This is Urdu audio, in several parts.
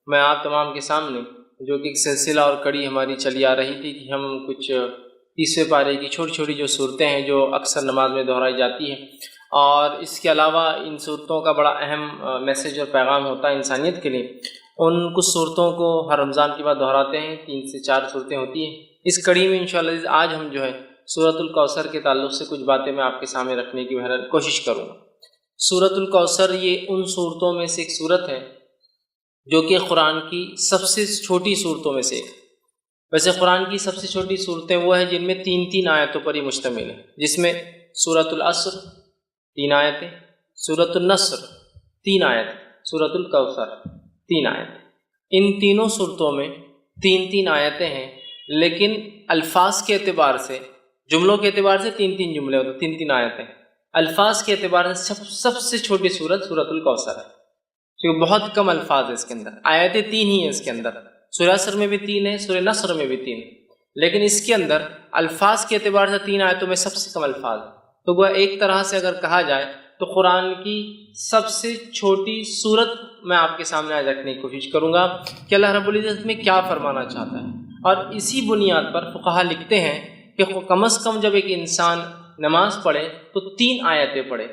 میں آپ تمام کے سامنے جو کہ ایک سلسلہ اور کڑی ہماری چلی آ رہی تھی کہ ہم کچھ 30ویں پارے کی چھوٹی چھوٹی جو صورتیں ہیں جو اکثر نماز میں دہرائی جاتی ہیں، اور اس کے علاوہ ان صورتوں کا بڑا اہم میسیج اور پیغام ہوتا ہے انسانیت کے لیے، ان کچھ صورتوں کو ہر رمضان کے بعد دہراتے ہیں، 3 سے 4 صورتیں ہوتی ہیں۔ اس کڑی میں انشاءاللہ آج ہم جو ہے سورۃ الکوثر کے تعلق سے کچھ باتیں میں آپ کے سامنے رکھنے کی بہرحال کوشش کروں گا۔ سورۃ الکوثر یہ ان صورتوں میں سے ایک صورت ہے جو کہ قرآن کی سب سے چھوٹی صورتوں میں سے ایک۔ ویسے قرآن کی سب سے چھوٹی صورتیں وہ ہیں جن میں 3 آیتوں پر ہی مشتمل ہے، جس میں سورۃ العصر 3 آیتیں، سورۃ النصر 3 آیتیں، سورۃ الکوثر 3 آیتیں۔ ان تینوں صورتوں میں 3 آیتیں ہیں، لیکن الفاظ کے اعتبار سے، جملوں کے اعتبار سے 3 جملے ہوتے ہیں، 3 آیتیں۔ الفاظ کے اعتبار سے سب سے چھوٹی صورت سورۃ الکوثر ہے، کیونکہ بہت کم الفاظ ہے اس کے اندر، آیتیں 3 ہی ہیں اس کے اندر۔ سورہ عصر میں بھی 3 ہیں، سورہ نصر میں بھی 3 ہیں، لیکن اس کے اندر الفاظ کے اعتبار سے 3 آیتوں میں سب سے کم الفاظ ہیں۔ تو وہ ایک طرح سے اگر کہا جائے تو قرآن کی سب سے چھوٹی صورت میں آپ کے سامنے آج رکھنے کی کوشش کروں گا کہ اللہ رب العزت میں کیا فرمانا چاہتا ہے، اور اسی بنیاد پر فقہا لکھتے ہیں کہ کم از کم جب ایک انسان نماز پڑھے تو 3 آیتیں پڑھے،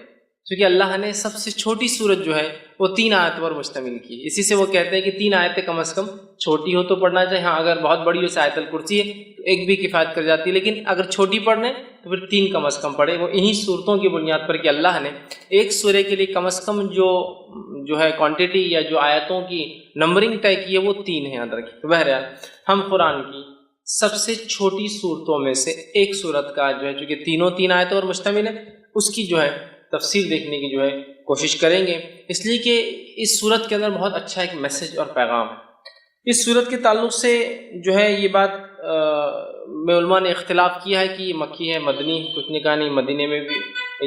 کیونکہ اللہ نے سب سے چھوٹی صورت جو ہے وہ 3 آیتوں پر مشتمل کی ہے۔ اسی سے وہ کہتے ہیں کہ 3 آیتیں کم از کم چھوٹی ہو تو پڑھنا چاہیے، ہاں اگر بہت بڑی ہو جیسے آیت الکرسی ہے تو ایک بھی کفایت کر جاتی ہے، لیکن اگر چھوٹی پڑھنے تو پھر 3 کم از کم پڑھے۔ وہ انہی صورتوں کی بنیاد پر کہ اللہ نے ایک سورے کے لیے کم از کم جو ہے کوانٹٹی یا جو آیتوں کی نمبرنگ طے کی ہے وہ 3 ہے، یاد رکھیں۔ تو بہرحال ہم قرآن کی سب سے چھوٹی صورتوں میں سے ایک صورت کا جو ہے چونکہ 3 آیتوں پر مشتمل ہے، اس کی جو ہے تفصیل دیکھنے کی جو ہے کوشش کریں گے، اس لیے کہ اس صورت کے اندر بہت اچھا ایک میسج اور پیغام ہے۔ اس صورت کے تعلق سے جو ہے یہ بات میں علماء نے اختلاف کیا ہے کہ یہ مکی ہے مدنی، کچھ نے کہا نہیں مدینے میں بھی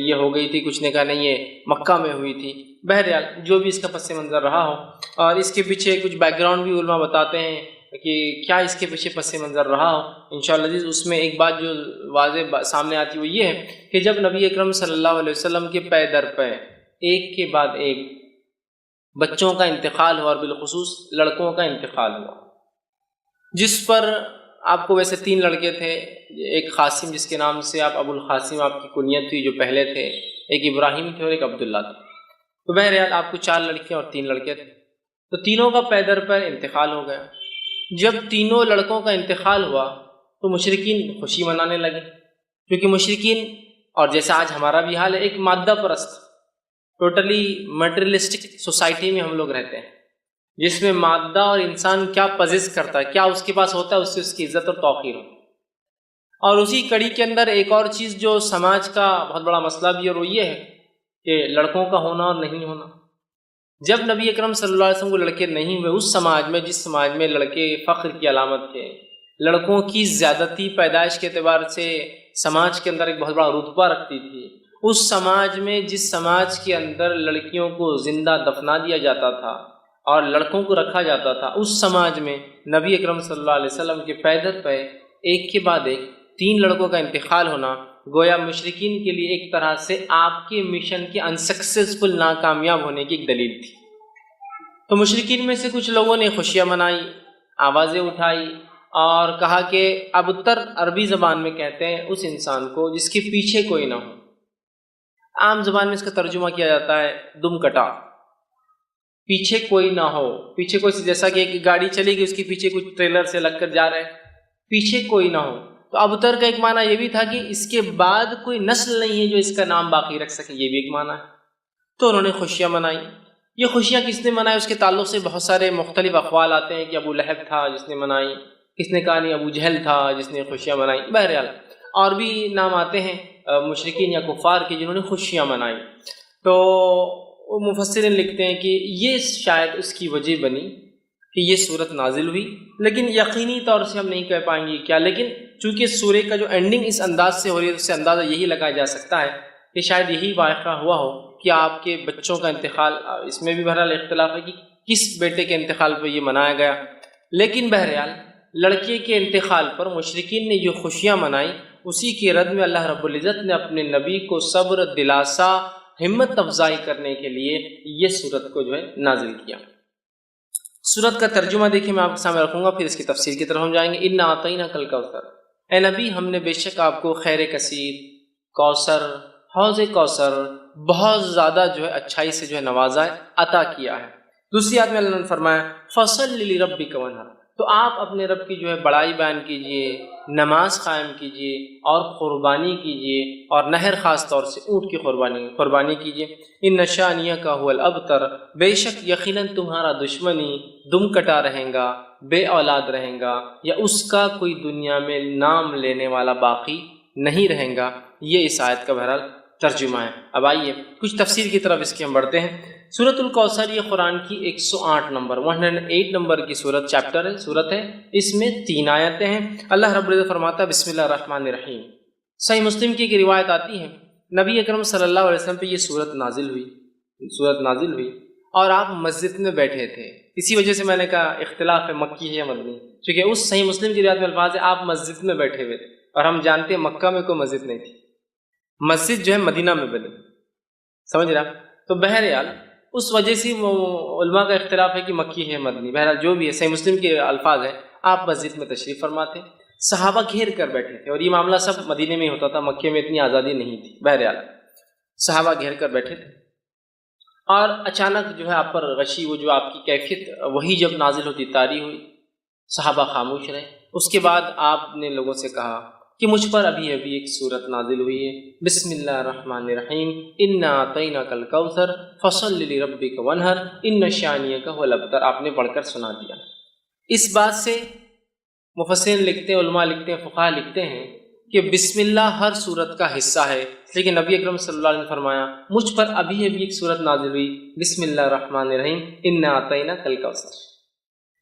یہ ہو گئی تھی، کچھ نے کہا نہیں یہ مکہ میں ہوئی تھی۔ بہرحال جو بھی اس کا پس منظر رہا ہو، اور اس کے پیچھے کچھ بیک گراؤنڈ بھی علماء بتاتے ہیں کہ کیا اس کے پیچھے پس منظر رہا ہو، انشاءاللہ اس میں ایک بات جو واضح سامنے آتی ہے وہ یہ ہے کہ جب نبی اکرم صلی اللہ علیہ وسلم کے پے در پے ایک کے بعد ایک بچوں کا انتقال ہوا، اور بالخصوص لڑکوں کا انتقال ہوا، جس پر آپ کو ویسے 3 لڑکے تھے، ایک قاسم جس کے نام سے آپ ابو القاسم آپ کی کنیت تھی جو پہلے تھے، ایک ابراہیم تھے اور ایک عبداللہ تھے۔ تو بہرحال آپ کو 4 لڑکیاں اور 3 لڑکے تھے، تو تینوں کا پے در پے انتقال ہو گیا۔ جب تینوں لڑکوں کا انتقال ہوا تو مشرکین خوشی منانے لگے، کیونکہ مشرکین، اور جیسا آج ہمارا بھی حال ہے، ایک مادہ پرست ٹوٹلی میٹریلسٹک سوسائٹی میں ہم لوگ رہتے ہیں، جس میں مادہ اور انسان کیا پزیس کرتا ہے، کیا اس کے پاس ہوتا ہے، اس سے اس کی عزت اور توقیر ہوتی ہے۔ اور اسی کڑی کے اندر ایک اور چیز جو سماج کا بہت بڑا مسئلہ بھی ہے، اور وہ یہ ہے کہ لڑکوں کا ہونا اور نہیں ہونا۔ جب نبی اکرم صلی اللہ علیہ وسلم کو لڑکے نہیں ہوئے، اس سماج میں جس سماج میں لڑکے فخر کی علامت تھے، لڑکوں کی زیادتی پیدائش کے اعتبار سے سماج کے اندر ایک بہت بڑا رتبہ رکھتی تھی، اس سماج میں جس سماج کے اندر لڑکیوں کو زندہ دفنا دیا جاتا تھا اور لڑکوں کو رکھا جاتا تھا، اس سماج میں نبی اکرم صلی اللہ علیہ وسلم کے پے در پے ایک کے بعد ایک 3 لڑکوں کا انتقال ہونا گویا مشرکین کے لیے ایک طرح سے آپ کے مشن کے انسکسیسفل ناکامیاب ہونے کی ایک دلیل تھی۔ تو مشرکین میں سے کچھ لوگوں نے خوشیاں منائی، آوازیں اٹھائی، اور کہا کہ ابتر عربی زبان میں کہتے ہیں اس انسان کو جس کے پیچھے کوئی نہ ہو۔ عام زبان میں اس کا ترجمہ کیا جاتا ہے دم کٹا، پیچھے کوئی نہ ہو، پیچھے کوئی، جیسا کہ ایک گاڑی چلے گی اس کے پیچھے کچھ ٹریلر سے لگ کر جا رہے ہیں، پیچھے کوئی نہ ہو۔ تو ابتر کا ایک معنی یہ بھی تھا کہ اس کے بعد کوئی نسل نہیں ہے جو اس کا نام باقی رکھ سکے، یہ بھی ایک معنی ہے۔ تو انہوں نے خوشیاں منائی۔ یہ خوشیاں کس نے منائی اس کے تعلق سے بہت سارے مختلف اقوال آتے ہیں کہ ابو لہب تھا جس نے منائی، کس نے کہا نہیں ابو جہل تھا جس نے خوشیاں منائی، بہرحال اور بھی نام آتے ہیں مشرکین یا کفار کے جنہوں نے خوشیاں منائی۔ تو وہ مفسرین لکھتے ہیں کہ یہ شاید اس کی وجہ بنی کہ یہ صورت نازل ہوئی، لیکن یقینی طور سے ہم نہیں کہہ پائیں گے کیا، لیکن چونکہ سورے کا جو اینڈنگ اس انداز سے ہو رہی ہے اس سے اندازہ یہی لگایا جا سکتا ہے کہ شاید یہی واقعہ ہوا ہو کہ آپ کے بچوں کا انتقال، اس میں بھی بہرحال اختلاف ہے کہ کس بیٹے کے انتقال پہ یہ منایا گیا، لیکن بہرحال لڑکے کے انتقال پر مشرکین نے جو خوشیاں منائی اسی کی رد میں اللہ رب العزت نے اپنے نبی کو صبر، دلاسا، ہمت افزائی کرنے کے لیے یہ صورت کو جو ہے نازل کیا۔ سورت کا ترجمہ دیکھیے میں آپ کے سامنے رکھوں گا، پھر اس کی تفسیر کی طرف ہم جائیں گے۔ اِنَّا أَعْطَيْنَاكَ الْكَوْثَرَ، اے نبی ہم نے بے شک آپ کو خیر کثیر، کوثر، حوض کوثر، بہت زیادہ جو ہے اچھائی سے جو ہے نوازا ہے، عطا کیا ہے۔ دوسری آیت میں اللہ نے فرمایا فَصَلِّ لِرَبِّكَ وَانْحَرْ، تو آپ اپنے رب کی جو ہے بڑائی بیان کیجئے، نماز قائم کیجئے اور قربانی کیجئے، اور نہر خاص طور سے اونٹ کی قربانی کیجئے۔ ان شانیک هو الابتر، بے شک یقیناً تمہارا دشمنی دم کٹا رہے گا، بے اولاد رہے گا، یا اس کا کوئی دنیا میں نام لینے والا باقی نہیں رہے گا۔ یہ اس آیت کا بہرحال ترجمہ ہے۔ اب آئیے کچھ تفسیر کی طرف اس کی ہم بڑھتے ہیں۔ سورۃ الکوثر یہ قرآن کی 108 نمبر 108 نمبر کی سورت ہے۔ اس میں 3 آیتیں ہیں۔ اللہ رب العزت فرماتا ہے بسم اللہ الرحمن الرحیم۔ صحیح مسلم کی ایک روایت آتی ہے نبی اکرم صلی اللہ علیہ وسلم پہ یہ سورت نازل ہوئی اور آپ مسجد میں بیٹھے تھے۔ اسی وجہ سے میں نے کہا اختلاف ہے مکی ہے یا مدنی، کیونکہ اس صحیح مسلم کی روایت میں الفاظ ہے آپ مسجد میں بیٹھے ہوئے تھے، اور ہم جانتے ہیں مکہ میں کوئی مسجد نہیں تھی، مسجد جو ہے مدینہ میں بنی، سمجھ رہا؟ تو بہرحال اس وجہ سے علماء کا اختلاف ہے کہ مکی ہے مدنی، بہرحال جو بھی ہے صحیح مسلم کے الفاظ ہیں آپ مسجد میں تشریف فرما تھے، صحابہ گھیر کر بیٹھے تھے، اور یہ معاملہ سب مدینے میں ہی ہوتا تھا، مکے میں اتنی آزادی نہیں تھی۔ بہرحال صحابہ گھیر کر بیٹھے تھے، اور اچانک جو ہے آپ پر غشی، وہ جو آپ کی کیفیت وہی جب نازل ہوتی طاری ہوئی، صحابہ خاموش رہے۔ اس کے بعد آپ نے لوگوں سے کہا کہ مجھ پر ابھی ایک صورت نازل ہوئی ہے، بسم اللہ الرحمن الرحیم، انا اعطیناک الکوثر فصل لربک وانحر ان شانیک هو الابتر، آپ نے پڑھ کر سنا دیا۔ اس بات سے مفسرین لکھتے ہیں، علماء لکھتے ہیں، فقہاء لکھتے ہیں کہ بسم اللہ ہر صورت کا حصہ ہے، لیکن نبی اکرم صلی اللہ علیہ وسلم نے فرمایا مجھ پر ابھی ایک صورت نازل ہوئی، بسم اللہ الرحمن الرحیم انا اعطیناک الکوثر۔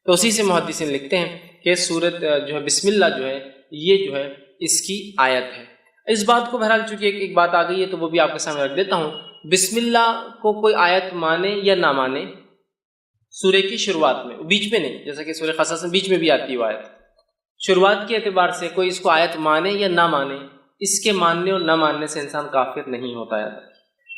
تو اسی سے محدثین لکھتے ہیں کہ صورت جو ہے بسم اللہ جو ہے یہ جو ہے اس کی آیت ہے۔ اس بات کو بہرحال چونکہ ایک بات آ گئی ہے تو وہ بھی آپ کے سامنے رکھ دیتا ہوں۔ بسم اللہ کو کوئی آیت مانے یا نہ مانے، سورہ کی شروعات میں، بیچ میں نہیں، جیسا کہ سورہ قصص میں بیچ میں بھی آتی ہے وہ آیت، شروعات کے اعتبار سے کوئی اس کو آیت مانے یا نہ مانے، اس کے ماننے اور نہ ماننے سے انسان کافر نہیں ہوتا ہے۔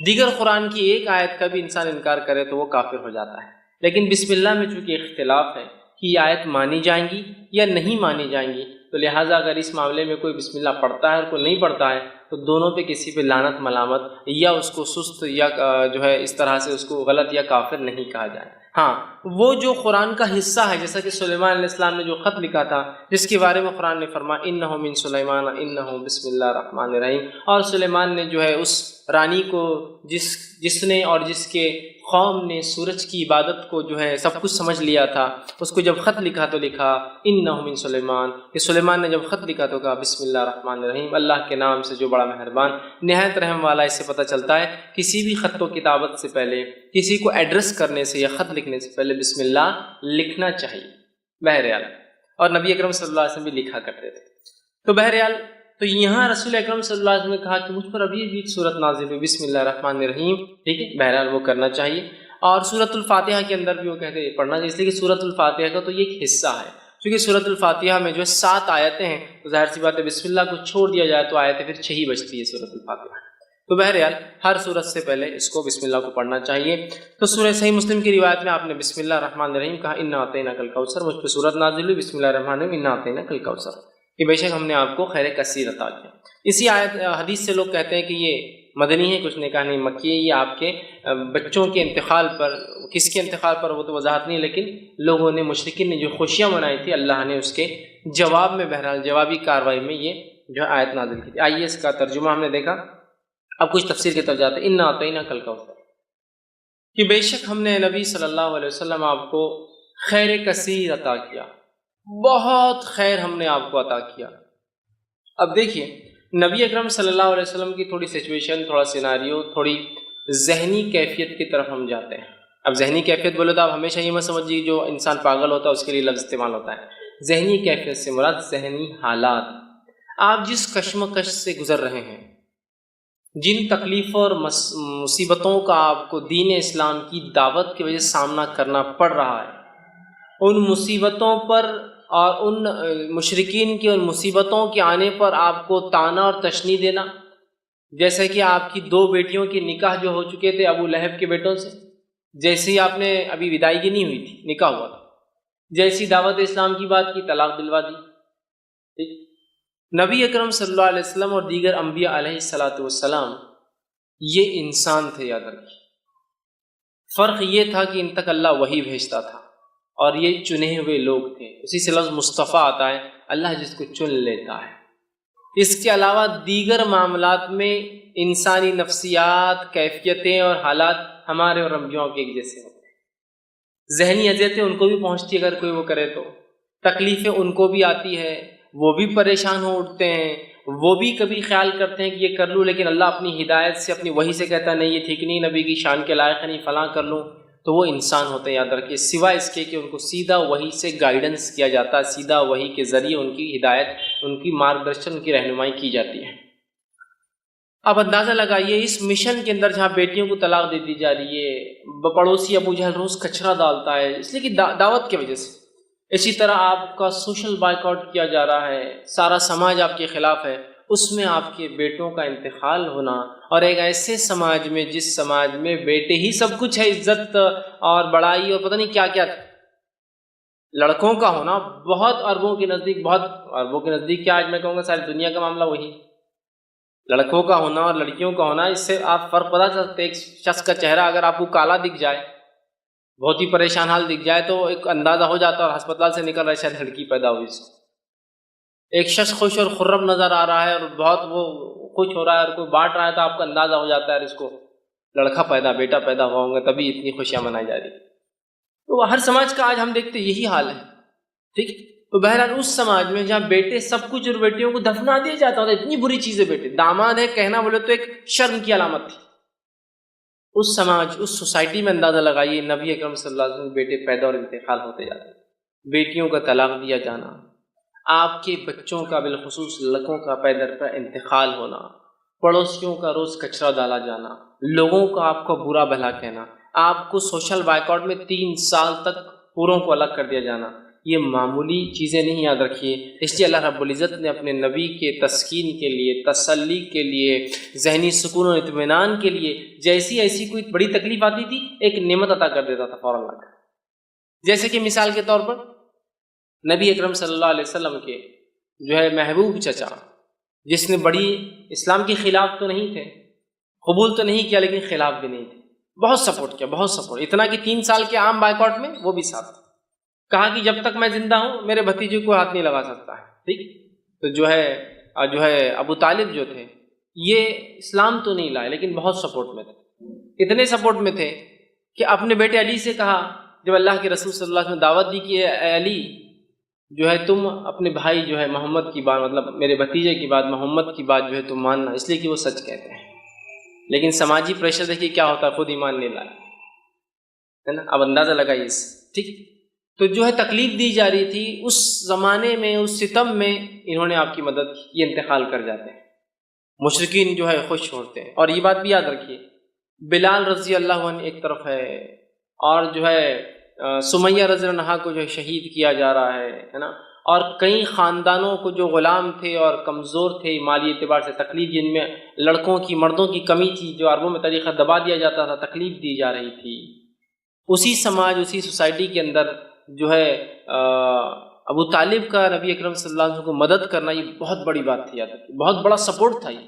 دیگر قرآن کی ایک آیت کا بھی انسان انکار کرے تو وہ کافر ہو جاتا ہے، لیکن بسم اللہ میں چونکہ اختلاف ہے کہ یہ آیت مانی جائیں گی یا نہیں مانی جائیں گی، تو لہٰذا اگر اس معاملے میں کوئی بسم اللہ پڑھتا ہے اور کوئی نہیں پڑھتا ہے تو دونوں پہ کسی پہ لعنت ملامت یا اس کو سست یا جو ہے اس طرح سے اس کو غلط یا کافر نہیں کہا جائے۔ ہاں وہ جو قرآن کا حصہ ہے، جیسا کہ سلیمان علیہ السلام نے جو خط لکھا تھا، جس کے بارے میں قرآن نے فرمایا انہ من سلیمان انہ بسم اللہ الرحمن الرحیم، اور سلیمان نے جو ہے اس رانی کو جس نے اور جس کے قوم نے سورج کی عبادت کو جو ہے سب کچھ سمجھ لیا تھا، اس کو جب خط لکھا تو لکھا انہ من سلیمان، کہ سلیمان نے جب خط لکھا تو کہا بسم اللہ الرحمن الرحیم، اللہ کے نام سے جو بڑا مہربان نہایت رحم والا۔ اس سے پتہ چلتا ہے کسی بھی خط و کتابت سے پہلے، کسی کو ایڈریس کرنے سے یا خط لکھنے سے پہلے بسم اللہ لکھنا چاہیے بہرحال، اور نبی اکرم صلی اللہ علیہ وسلم بھی لکھا کرتے تھے۔ تو بہرحال تو یہاں رسول اکرم صلی اللہ علیہ وسلم نے کہا کہ مجھ پر ابھی بھی ایک صورت نازل ہوئی بسم اللہ الرحمن الرحیم، ٹھیک ہے، بہرحال وہ کرنا چاہیے۔ اور سورۃ الفاتحہ کے اندر بھی وہ کہتے ہیں پڑھنا چاہیے، اس لیے کہ سورۃ الفاتحہ کا تو یہ ایک حصہ ہے، کیونکہ سورۃ الفاتحہ میں جو ہے 7 آیتیں ہیں، تو ظاہر سی بات ہے بسم اللہ کو چھوڑ دیا جائے تو آیتیں پھر 6 ہی بچتی ہے سورۃ الفاتحہ۔ تو بہرحال ہر صورت سے پہلے اس کو بسم اللہ کو پڑھنا چاہیے۔ تو سورہ صحیح مسلم کی روایت میں آپ نے بسم اللہ الرحمن الرحیم کہا انا اعطیناک الکوثر، مجھ پہ صورت نازل ہوئی بسم اللہ الرحمن الرحیم انا اعطیناک الکوثر، کہ بے شک ہم نے آپ کو خیر کثیر عطا کیا۔ اسی آیت حدیث سے لوگ کہتے ہیں کہ یہ مدنی ہے، کچھ نے کہا نہیں مکی ہے، یہ آپ کے بچوں کے انتقال پر، کس کے انتقال پر وہ تو وضاحت نہیں، لیکن لوگوں نے مشرکین نے جو خوشیاں منائی تھی اللہ نے اس کے جواب میں بہرحال جوابی کارروائی میں یہ جو آیت نازل کی تھی۔ آئیے اس کا ترجمہ ہم نے دیکھا، اب کچھ تفسیر کی طرف جاتے ہیں۔ انا اعطیناک الکوثر، کہ بے شک ہم نے نبی صلی اللہ علیہ وسلم آپ کو خیر کثیر عطا کیا، بہت خیر ہم نے آپ کو عطا کیا۔ اب دیکھیے نبی اکرم صلی اللہ علیہ وسلم کی تھوڑی سچویشن، تھوڑا سیناریو، تھوڑی ذہنی کیفیت کی طرف ہم جاتے ہیں۔ اب ذہنی کیفیت بولے تو آپ ہمیشہ یہ مت سمجھیے جو انسان پاگل ہوتا ہے اس کے لیے لفظ استعمال ہوتا ہے۔ ذہنی کیفیت سے مراد ذہنی حالات، آپ جس کشمکش سے گزر رہے ہیں، جن تکلیفوں اور مصیبتوں کا آپ کو دین اسلام کی دعوت کی وجہ سے سامنا کرنا پڑ رہا ہے، ان مصیبتوں پر اور ان مشرکین کی ان مصیبتوں کے آنے پر آپ کو طعنہ اور تشنیع دینا، جیسے کہ آپ کی 2 بیٹیوں کے نکاح جو ہو چکے تھے ابو لہب کے بیٹوں سے، جیسے ہی آپ نے ابھی ودائیگی نہیں ہوئی تھی، نکاح ہوا تھا، جیسی دعوت اسلام کی بات کی طلاق دلوا دی. ٹھیک. نبی اکرم صلی اللہ علیہ وسلم اور دیگر انبیاء علیہ الصلاۃ والسلام یہ انسان تھے، یاد رکھیے. فرق یہ تھا کہ ان تک اللہ وحی بھیجتا تھا اور یہ چنے ہوئے لوگ تھے. اسی سے لفظ مصطفیٰ آتا ہے، اللہ جس کو چن لیتا ہے. اس کے علاوہ دیگر معاملات میں انسانی نفسیات، کیفیتیں اور حالات ہمارے اور انبیاء کے ایک جیسے ہوتے ہیں. ذہنی اذیتیں ان کو بھی پہنچتی ہے، اگر کوئی وہ کرے تو تکلیفیں ان کو بھی آتی ہے، وہ بھی پریشان ہو اٹھتے ہیں، وہ بھی کبھی خیال کرتے ہیں کہ یہ کر لوں، لیکن اللہ اپنی ہدایت سے، اپنی وحی سے کہتا ہے نہیں یہ ٹھیک نہیں، نبی کی شان کے لائق نہیں، فلاں کر لوں. تو وہ انسان ہوتے ہیں، یاد رکھیے، سوائے اس کے کہ ان کو سیدھا وحی سے گائیڈنس کیا جاتا ہے، سیدھا وحی کے ذریعے ان کی ہدایت، ان کی مارگدرشن، ان کی رہنمائی کی جاتی ہے. اب اندازہ لگائیے اس مشن کے اندر جہاں بیٹیوں کو طلاق دے دی جا رہی ہے، پڑوسی ابو جہل روز کچرا ڈالتا ہے اس لیے کہ دعوت کی وجہ سے. اسی طرح آپ کا سوشل بائیکاٹ کیا جا رہا ہے، سارا سماج آپ کے خلاف ہے، اس میں آپ کے بیٹوں کا انتقال ہونا، اور ایک ایسے سماج میں جس سماج میں بیٹے ہی سب کچھ ہے، عزت اور بڑائی اور پتہ نہیں کیا کیا، لڑکوں کا ہونا بہت اربوں کے نزدیک، بہت اربوں کے نزدیک کیا، آج میں کہوں گا ساری دنیا کا معاملہ وہی. لڑکوں کا ہونا اور لڑکیوں کا ہونا، اس سے آپ فرق پتا سکتے. ایک شخص کا چہرہ اگر آپ کو کالا دکھ جائے، بہت ہی پریشان حال دکھ جائے، تو ایک اندازہ ہو جاتا ہے، اور ہسپتال سے نکل رہا ہے شاید لڑکی پیدا ہوئی اس کو. ایک شخص خوش اور خرم نظر آ رہا ہے اور بہت وہ خوش ہو رہا ہے اور کوئی بانٹ رہا ہے، تو آپ کا اندازہ ہو جاتا ہے اس کو لڑکا پیدا، بیٹا پیدا ہوا ہوں گے، تبھی اتنی خوشیاں منائی جا رہی. تو ہر سماج کا آج ہم دیکھتے یہی حال ہے. ٹھیک. تو بہرحال اس سماج میں جہاں بیٹے سب کچھ اور بیٹیوں کو دفنا دیا جاتا ہوتا، اتنی بری چیزیں، بیٹے داماد ہے کہنا بولے تو ایک شرم کی علامت تھی. اس سماج، اس سوسائٹی میں اندازہ لگائیے نبی اکرم صلی اللہ علیہ وسلم بیٹے پیدا اور انتقال ہوتے جاتے، بیٹیوں کا طلاق دیا جانا، آپ کے بچوں کا بالخصوص لڑکوں کا پیدر پر انتقال ہونا، پڑوسیوں کا روز کچرا ڈالا جانا، لوگوں کا آپ کو برا بھلا کہنا، آپ کو سوشل بائیکاٹ میں 3 سال تک پوروں کو الگ کر دیا جانا، یہ معمولی چیزیں نہیں، یاد رکھیے. اس لیے اللہ رب العزت نے اپنے نبی کے تسکین کے لیے، تسلی کے لیے، ذہنی سکون و اطمینان کے لیے جیسی ایسی کوئی بڑی تکلیف آتی تھی، ایک نعمت عطا کر دیتا تھا فوراً لا کر. جیسے کہ مثال کے طور پر نبی اکرم صلی اللہ علیہ وسلم کے جو ہے محبوب چچا، جس نے بڑی اسلام کے خلاف تو نہیں تھے، قبول تو نہیں کیا، لیکن خلاف بھی نہیں تھے، بہت سپورٹ کیا، بہت سپورٹ، اتنا کہ 3 سال کے عام بائیکاٹ میں وہ بھی ساتھ. کہا کہ جب تک میں زندہ ہوں میرے بھتیجے کو ہاتھ نہیں لگا سکتا ہے. ٹھیک. تو جو ہے ابو طالب جو تھے، یہ اسلام تو نہیں لائے لیکن بہت سپورٹ میں تھے. اتنے سپورٹ میں تھے کہ اپنے بیٹے علی سے کہا، جب اللہ کے رسول صلی اللہ علیہ وسلم نے دعوت دی کہ اے علی جو ہے تم اپنے بھائی جو ہے محمد کی بات، مطلب میرے بھتیجے کی بات، محمد کی بات جو ہے تم ماننا، اس لیے کہ وہ سچ کہتے ہیں. لیکن سماجی پریشر دیکھیے کیا ہوتا ہے، خود ایمان نہیں لائے، ہے نا. اب اندازہ لگائیے اس. ٹھیک. تو جو ہے تکلیف دی جا رہی تھی اس زمانے میں، اس ستم میں انہوں نے آپ کی مدد کی، یہ انتقال کر جاتے ہیں. مشرکین جو ہے خوش ہوتے ہیں. اور یہ بات بھی یاد رکھیے، بلال رضی اللہ عنہ ایک طرف ہے، اور جو ہے سمیہ رضی اللہ عنہا کو جو ہے شہید کیا جا رہا ہے نا. اور کئی خاندانوں کو جو غلام تھے اور کمزور تھے مالی اعتبار سے، تکلیف جن میں لڑکوں کی، مردوں کی کمی تھی، جو عربوں میں طریقہ دبا دیا جاتا تھا، تکلیف دی جا رہی تھی. اسی سماج، اسی سوسائٹی کے اندر جو ہے ابو طالب کا نبی اکرم صلی اللہ علیہ وسلم کو مدد کرنا، یہ بہت بڑی بات تھی، یاد رکھیے، بہت بڑا سپورٹ تھا یہ.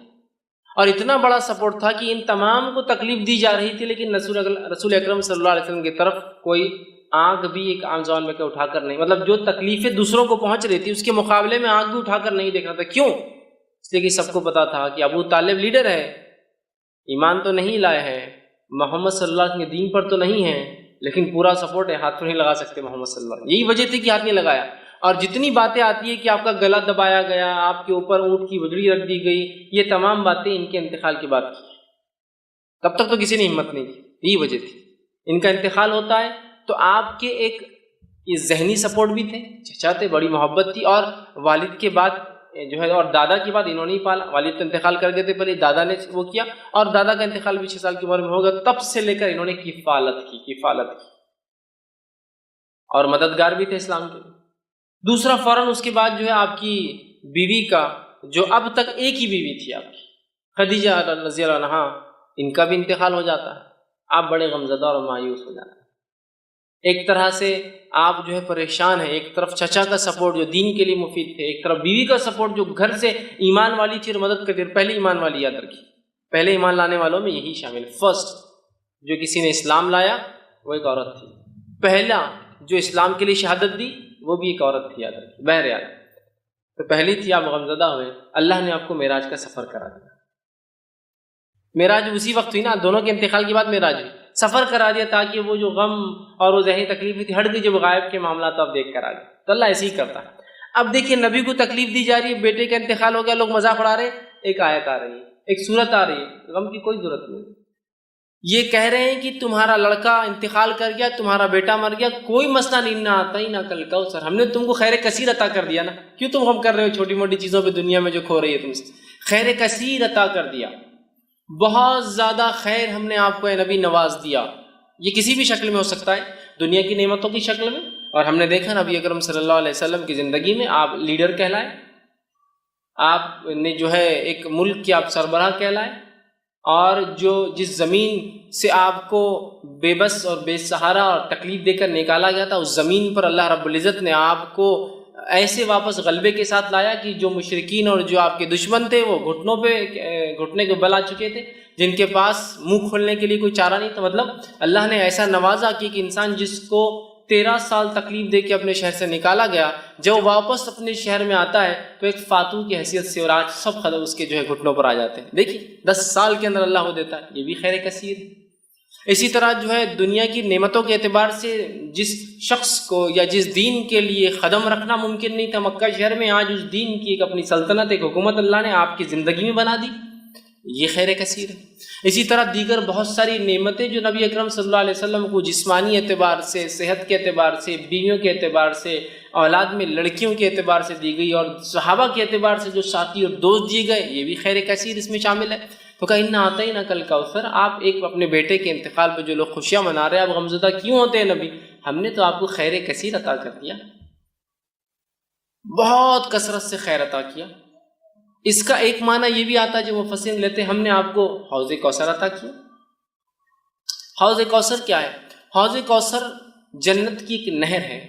اور اتنا بڑا سپورٹ تھا کہ ان تمام کو تکلیف دی جا رہی تھی، لیکن رسول اکرم صلی اللہ علیہ وسلم کی طرف کوئی آنکھ بھی ایک عام زبان میں کہ اٹھا کر نہیں، مطلب جو تکلیفیں دوسروں کو پہنچ رہی تھی اس کے مقابلے میں آنکھ بھی اٹھا کر نہیں دیکھ رہا تھا. کیوں؟ اس لیے کہ سب کو پتا تھا کہ ابو طالب لیڈر ہے، ایمان تو نہیں لائے ہیں، محمد صلی اللہ علیہ وسلم کے دین پر تو نہیں ہے، لیکن پورا سپورٹ ہے، ہاتھ تو نہیں لگا سکتے محمد صلی اللہ علیہ وسلم. یہی وجہ تھی کہ ہاتھ نہیں لگایا. اور جتنی باتیں آتی ہے کہ آپ کا گلا دبایا گیا، آپ کے اوپر اونٹ کی وجڑی رکھ دی گئی، یہ تمام باتیں ان کے انتقال کی بات کی. تب تک تو کسی نے ہمت نہیں کی. یہی وجہ تھی. ان کا انتقال ہوتا ہے تو آپ کے ایک یہ ذہنی سپورٹ بھی تھے، چچا تھے، بڑی محبت تھی، اور والد کے بعد جو ہے، اور دادا کی بات انہوں نے ہی پالا. والد تو انتقال کر گئے تھے، پہلے دادا نے وہ کیا، اور دادا کا انتقال بھی 6 سال کی عمر میں ہوگا. تب سے لے کر انہوں نے کفالت کی، اور مددگار بھی تھے اسلام کے. دوسرا فوراً اس کے بعد جو ہے آپ کی بیوی کا، جو اب تک ایک ہی بیوی تھی آپ کی، خدیجہ رضی اللہ عنہا، ان کا بھی انتقال ہو جاتا ہے. آپ بڑے غمزدہ اور مایوس ہو جاتے ہیں. ایک طرح سے آپ جو ہے پریشان ہیں، ایک طرف چچا کا سپورٹ جو دین کے لیے مفید تھے، ایک طرف بیوی کا سپورٹ جو گھر سے ایمان والی چیز مدد کرتی ہے۔ پہلے ایمان والی یاد رکھیے، پہلے ایمان لانے والوں میں یہی شامل ہے۔ فرسٹ جو کسی نے اسلام لایا وہ ایک عورت تھی، پہلا جو اسلام کے لیے شہادت دی وہ بھی ایک عورت تھی، یاد رکھیے۔ بہرحال تو پہلی تھی، آپ غمزدہ ہوئے، اللہ نے آپ کو معراج کا سفر کرا دیا۔ معراج اسی وقت ہوئی نا، دونوں کے انتقال کے بعد معراج ہوئی، سفر کرا دیا تاکہ وہ جو غم اور وہ ذہنی تکلیف تھی ہٹ گئی، جب غائب کے معاملات آپ دیکھ کر آ گئے۔ تو اللہ ایسے ہی کرتا ہے۔ اب دیکھیے نبی کو تکلیف دی جا رہی ہے، بیٹے کا انتقال ہو گیا، لوگ مذاق اڑا رہے ہیں، ایک آیت آ رہی ہے، ایک سورت آ رہی ہے، غم کی کوئی ضرورت نہیں۔ یہ کہہ رہے ہیں کہ تمہارا لڑکا انتقال کر گیا، تمہارا بیٹا مر گیا، کوئی مسئلہ نہیں، نہ آتا ہی نہ کل کوثر، ہم نے تم کو خیر کثیر عطا کر دیا نا، کیوں تم غم کر رہے ہو چھوٹی موٹی چیزوں پہ دنیا میں جو کھو رہی ہے تم سے؟ خیر کثیر عطا کر دیا، بہت زیادہ خیر ہم نے آپ کو اے نبی نواز دیا۔ یہ کسی بھی شکل میں ہو سکتا ہے، دنیا کی نعمتوں کی شکل میں، اور ہم نے دیکھا نبی اکرم صلی اللہ علیہ وسلم کی زندگی میں آپ لیڈر کہلائے، آپ نے جو ہے ایک ملک کے آپ سربراہ کہلائے، اور جو جس زمین سے آپ کو بے بس اور بے سہارا اور تکلیف دے کر نکالا گیا تھا، اس زمین پر اللہ رب العزت نے آپ کو ایسے واپس غلبے کے ساتھ لایا کہ جو مشرکین اور جو آپ کے دشمن تھے وہ گھٹنے کے بل آ چکے تھے، جن کے پاس منہ کھولنے کے لیے کوئی چارہ نہیں تھا۔ مطلب اللہ نے ایسا نوازا کہ انسان جس کو 13 سال تکلیف دے کے اپنے شہر سے نکالا گیا، جب واپس اپنے شہر میں آتا ہے تو ایک فاتو کی حیثیت سے، اور آج سب خدم اس کے جو ہے گھٹنوں پر آ جاتے ہیں۔ دیکھیے 10 سال کے اندر اللہ وہ دیتا ہے، یہ بھی خیر کثیر ہے۔ اسی طرح جو ہے دنیا کی نعمتوں کے اعتبار سے جس شخص کو یا جس دین کے لیے قدم رکھنا ممکن نہیں تھا مکہ شہر میں، آج اس دین کی ایک اپنی سلطنت، ایک حکومت اللہ نے آپ کی زندگی میں بنا دی، یہ خیر کثیر ہے۔ اسی طرح دیگر بہت ساری نعمتیں جو نبی اکرم صلی اللہ علیہ وسلم کو جسمانی اعتبار سے، صحت کے اعتبار سے، بیویوں کے اعتبار سے، اولاد میں لڑکیوں کے اعتبار سے دی گئی، اور صحابہ کے اعتبار سے جو ساتھی اور دوست دیے گئے، یہ بھی خیر کثیر اس میں شامل ہے۔ تو کہا اِنَّا أَعْطَيْنَاكَ الْكَوْثَرَ، آپ ایک اپنے بیٹے کے انتقال پہ جو لوگ خوشیاں منا رہے ہیں، آپ غمزدہ کیوں ہوتے ہیں نبی؟ ہم نے تو آپ کو خیر کثیر عطا کر دیا، بہت کثرت سے خیر عطا کیا۔ اس کا ایک معنی یہ بھی آتا ہے جو مفسرین لیتے ہیں، ہم نے آپ کو حوض کوثر عطا کیا۔ حوض کوثر کیا ہے؟ حوض کوثر جنت کی ایک نہر ہے،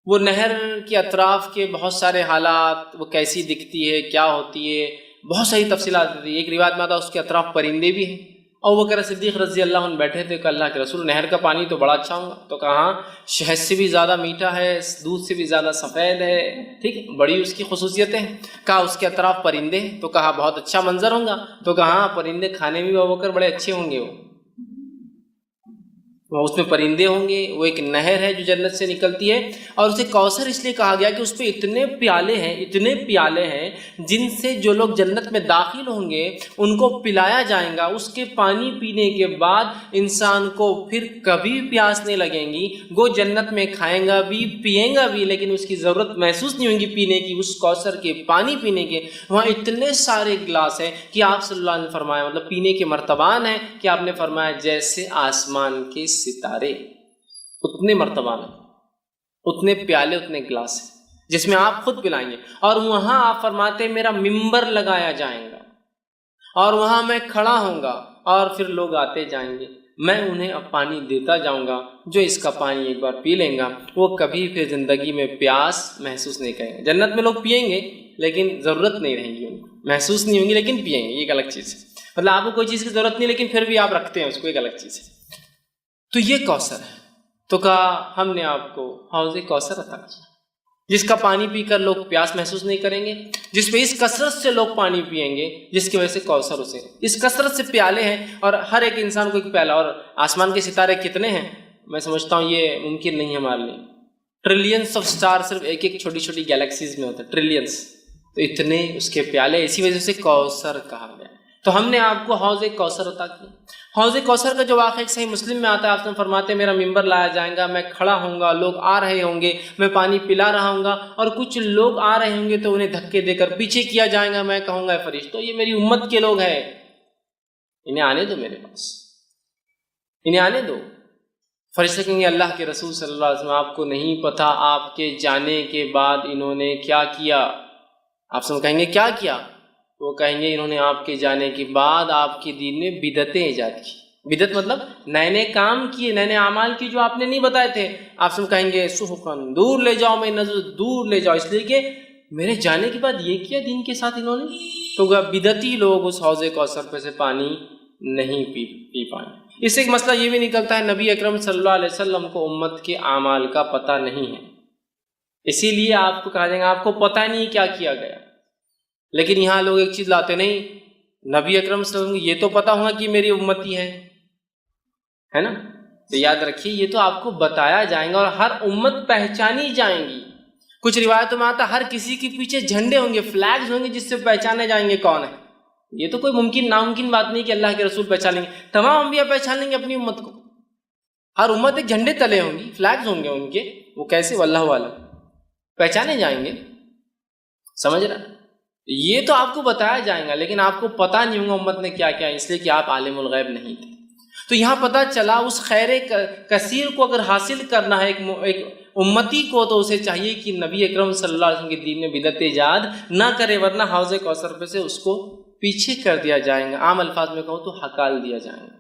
وہ نہر کے اطراف کے بہت سارے حالات، وہ کیسی دکھتی ہے، کیا ہوتی ہے، بہت ساری تفصیلات ہوتی ہے۔ ایک روایت میں آتا ہے اس کے اطراف پرندے بھی ہیں۔ اور وہ بکر صدیق رضی اللہ عنہ بیٹھے تھے کہ اللہ کے رسول، نہر کا پانی تو بڑا اچھا ہوگا، تو کہا شہد سے بھی زیادہ میٹھا ہے، دودھ سے بھی زیادہ سفید ہے، ٹھیک ہے، بڑی اس کی خصوصیتیں ہیں۔ کہا اس کے اطراف پرندے ہیں، تو کہا بہت اچھا منظر ہوگا، تو کہا پرندے کھانے میں ابو بکر بڑے اچھے ہوں گے، وہ اس میں پرندے ہوں گے، وہ ایک نہر ہے جو جنت سے نکلتی ہے۔ اور اسے کوثر اس لیے کہا گیا کہ اس پہ اتنے پیالے ہیں جن سے جو لوگ جنت میں داخل ہوں گے ان کو پلایا جائے گا، اس کے پانی پینے کے بعد انسان کو پھر کبھی پیاس نہیں لگیں گی، وہ جنت میں کھائیں گا بھی پیئیں گا بھی، لیکن اس کی ضرورت محسوس نہیں ہوگی پینے کی، اس کوثر کے پانی پینے کے۔ وہاں اتنے سارے گلاس ہیں کہ آپ صلی اللہ علیہ وسلم نے فرمایا، مطلب پینے کے مرتبان ہیں کہ آپ نے فرمایا جیسے آسمان کے ستارے، اتنے مرتبان ہیں، اتنے پیالے، اتنے گلاس ہیں جس میں آپ خود پلائیں گے۔ اور وہاں آپ فرماتے ہیں میرا ممبر لگایا جائے گا، اور وہاں میں کھڑا ہوں گا، اور پھر لوگ آتے جائیں گے، میں انہیں اب پانی دیتا جاؤں گا، جو اس کا پانی ایک بار پی لیں گا وہ کبھی پھر زندگی میں پیاس محسوس نہیں کریں گے۔ جنت میں لوگ پئیں گے لیکن ضرورت نہیں رہیں گی، ان کو محسوس نہیں ہوں گی لیکن پئیں گے، یہ ایک الگ چیز ہے۔ مطلب آپ کو کوئی چیز کی ضرورت نہیں لیکن پھر بھی آپ رکھتے ہیں اس کو، ایک الگ چیز ہے۔ تو یہ کوثر ہے۔ تو کہا ہم نے آپ کو حوض کوثر عطا کیا، جس کا پانی پی کر لوگ پیاس محسوس نہیں کریں گے، جس پہ اس کثرت سے لوگ پانی پئیں گے، جس کی وجہ سے کوثر اسے، اس کثرت سے پیالے ہیں، اور ہر ایک انسان کو ایک پیالہ۔ اور آسمان کے ستارے کتنے ہیں؟ میں سمجھتا ہوں یہ ممکن نہیں ہے ہمارے لیے، ٹریلینس آف سٹار صرف ایک ایک چھوٹی چھوٹی گیلیکسیز میں ہوتے ہیں، ٹریلینس، تو اتنے اس کے پیالے، اسی وجہ سے کوثر کہا گیا۔ تو ہم نے آپ کو حوض کوثر عطا کیا۔ حوض کوثر کا جو واقعہ صحیح مسلم میں آتا ہے، آپ سے فرماتے ہیں میرا ممبر لایا جائے گا، میں کھڑا ہوں گا، لوگ آ رہے ہوں گے، میں پانی پلا رہا ہوں گا، اور کچھ لوگ آ رہے ہوں گے تو انہیں دھکے دے کر پیچھے کیا جائے گا، میں کہوں گا فرشتوں یہ میری امت کے لوگ ہیں، انہیں آنے دو میرے پاس، انہیں آنے دو۔ فرشتے کہیں گے اللہ کے رسول صلی اللہ علیہ وسلم آپ کو نہیں پتہ آپ کے جانے کے بعد انہوں نے کیا کیا؟ آپ سے کہیں گے کیا کیا؟ وہ کہیں گے انہوں نے آپ کے جانے کے بعد آپ کے دین میں بدعتیں ایجاد کی، بدعت مطلب نئے نئے کام کیے، نئے نئے اعمال کی جو آپ نے نہیں بتائے تھے. آپ سب کہیں گے سحقاً، دور لے جاؤ میں نظر، دور لے جاؤ، اس لیے کہ میرے جانے کے بعد یہ کیا دین کے ساتھ انہوں نے. تو بدعتی لوگ اس حوض کوثر پہ سے پانی نہیں پی پائیں. اس سے ایک مسئلہ یہ بھی نکلتا ہے نبی اکرم صلی اللہ علیہ وسلم کو امت کے اعمال کا پتہ نہیں ہے، اسی لیے آپ کو کہا جائے گا آپ کو پتہ نہیں کیا کیا گیا. لیکن یہاں لوگ ایک چیز لاتے نہیں، نبی اکرم صلی اللہ علیہ وسلم کو یہ تو پتہ ہوگا کہ میری امتی ہے نا. تو یاد رکھیے یہ تو آپ کو بتایا جائیں گا اور ہر امت پہچانی جائیں گی. کچھ روایتوں میں آتا ہر کسی کے پیچھے جھنڈے ہوں گے، فلیگز ہوں گے جس سے پہچانے جائیں گے کون ہے. یہ تو کوئی ممکن ناممکن بات نہیں کہ اللہ کے رسول پہچانیں گے، تمام انبیاء پہچان لیں گے اپنی امت کو. ہر امت ایک جھنڈے تلے ہوں گی، فلیگز ہوں گے ان کے، وہ کیسے واللہ اعلم پہچانے جائیں گے. سمجھ رہا؟ یہ تو آپ کو بتایا جائے گا لیکن آپ کو پتہ نہیں ہوگا امت نے کیا کیا، اس لیے کہ آپ عالم الغیب نہیں تھے. تو یہاں پتہ چلا اس خیر کثیر کو اگر حاصل کرنا ہے ایک امتی کو، تو اسے چاہیے کہ نبی اکرم صلی اللہ علیہ وسلم کے دین میں بدعت ایجاد نہ کرے، ورنہ حوض کوثر پہ سے اس کو پیچھے کر دیا جائے گا. عام الفاظ میں کہوں تو ہکال دیا جائے گا